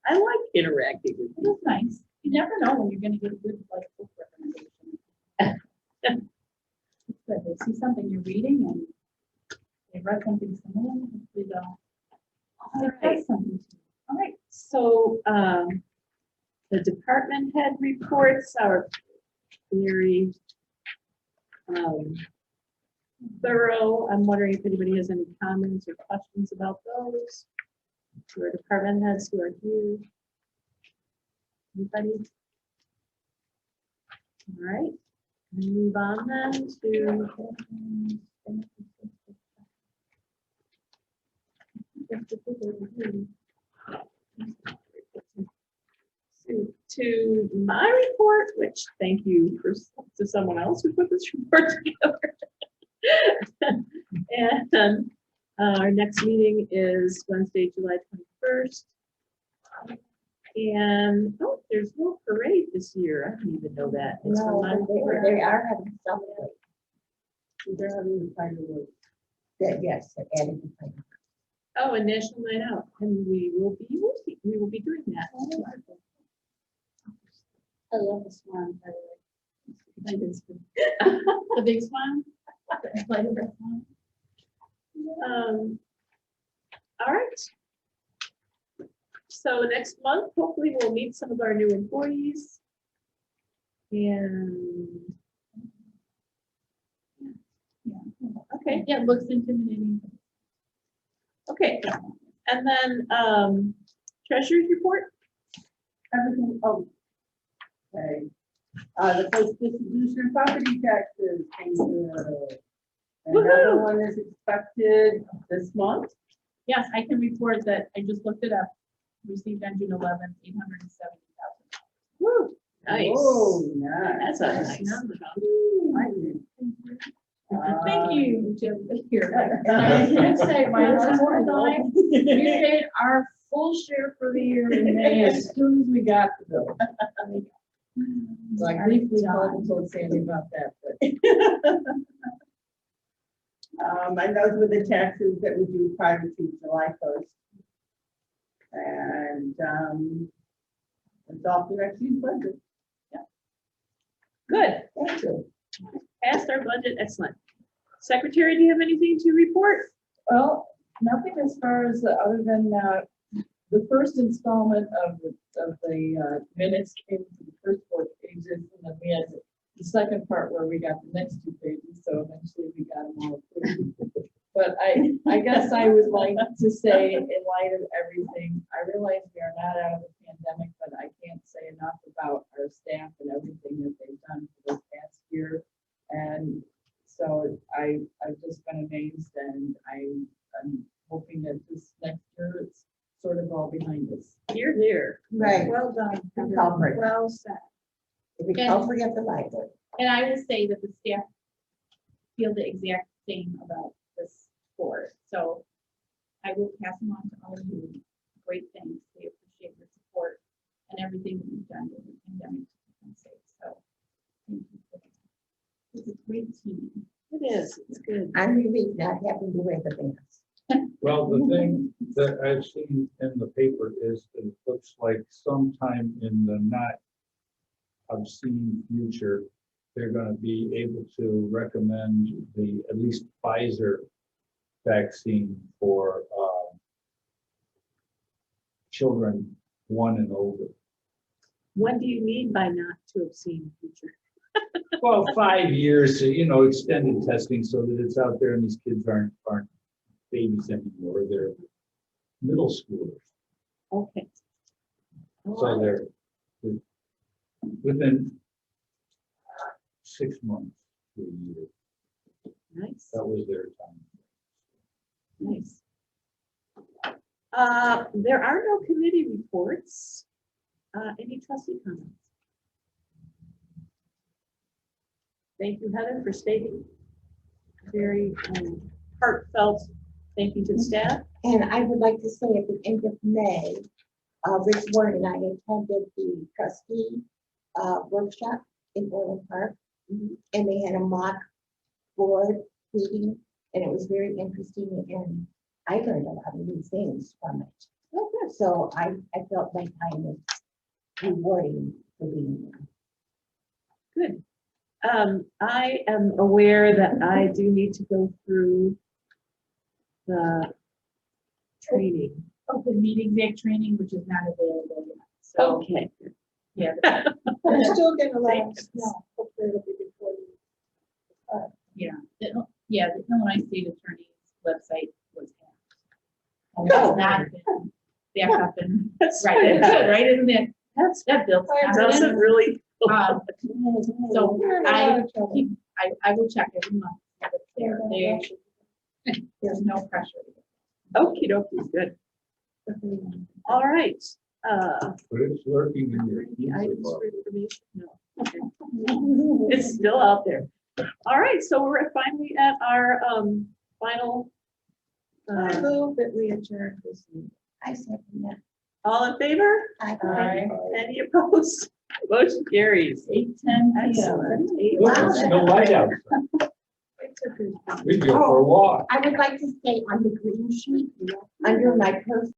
I like interacting with It is nice. You never know when you're going to get a good like book recommendation. It's good. They see something you're reading and they read something similar. Hopefully they'll say something to you. All right, so the department head reports are very thorough. I'm wondering if anybody has any comments or questions about those. To our department heads who are here. Anybody? All right, we move on then to my report, which thank you to someone else who put this report together. And our next meeting is Wednesday, July 21st. And oh, there's no parade this year. I didn't even know that. It's from my report. They are having something. They're having the fireworks. Yes, they're adding the fireworks. Oh, a national night out, and we will be doing that. I love the swan, by the way. The big swan. All right. So next month, hopefully we'll meet some of our new employees. And okay, Yeah, it looks intimidating. okay. And then treasurer's report. Everything, oh. Okay. The post distribution of property taxes came through. Another one is expected this month. Yes, I can report that I just looked it up. Received on June 11th, $870,000. Woo! Nice. Oh, nice. That's a nice number. Thank you, Jim. Here. And I can say my Support husband line. we paid our full share for the year in May as soon as we got the bill. So I briefly told Sandy about that, but. And those were the taxes that we do prior to July 1st. And it's all for next year's budget. Good. Thank you. Passed our budget. Excellent. Secretary, do you have anything to report? Well, nothing as far as, other than the first installment of the minutes came to the first 4 pages, and then we had the second part where we got the next 2 pages, so eventually we got them all approved. But I guess I would like to say, in light of everything, I realize we are not out of the pandemic, but I can't say enough about our staff and everything that they've done for this past year. And so I've just been amazed, and I'm hoping that this next year it's sort of all behind us. Here, here. Right. Well done. Recovery. Well said. The recovery of the library. And I will say that the staff feel the exact same about this board. So I will pass them on to all of you. Great things. They appreciate your support and everything that you've done during the pandemic to keep them safe. So thank you for that. It's a great team. It is. It's good. I'm really not having to wear the mask. Well, the thing that I've seen in the paper is that it looks like sometime in the not obscene future, they're going to be able to recommend the at least Pfizer vaccine for children 1 and over. When do you mean by not to have seen future? Well, 5 years, extended testing so that it's out there and these kids aren't babies anymore. They're middle schoolers. Okay. So they're within 6 months to a year. Nice, That was their time. nice. There are no committee reports. Any trustee comments? Thank you, Heather, for stating very heartfelt thank you to the staff. And I would like to say at the end of May, Rich Warren and I attended the trustee workshop in Orland Park. And they had a mock board meeting, and it was very interesting, and I learned a lot of new things from it. So I felt my time was rewarding for being there. Good. I am aware that I do need to go through the training. Open meeting day training, which is not available yet. So, Okay. yeah, They're still gonna let Thank us know. Hopefully it'll be before you. yeah, the Illinois State Attorney's website was hacked. And Oh. it's not been back up and, That's right, it's good, right, isn't it? That's, That builds doesn't confidence. really. So We're in a lot of trouble. I will check every month. If it's there. There's no pressure. Okie dokie, good. All right. But it's lurking in your. The items for information, no. Okay. It's still out there. All right, so we're finally at our final. I move that we adjourn this meeting. I second that. All in favor? I Any opposed? Motion carries. 8:10 p.m. Excellent. Look, it's no light outside. We go for a walk. I would like to say on the green sheet, under my personal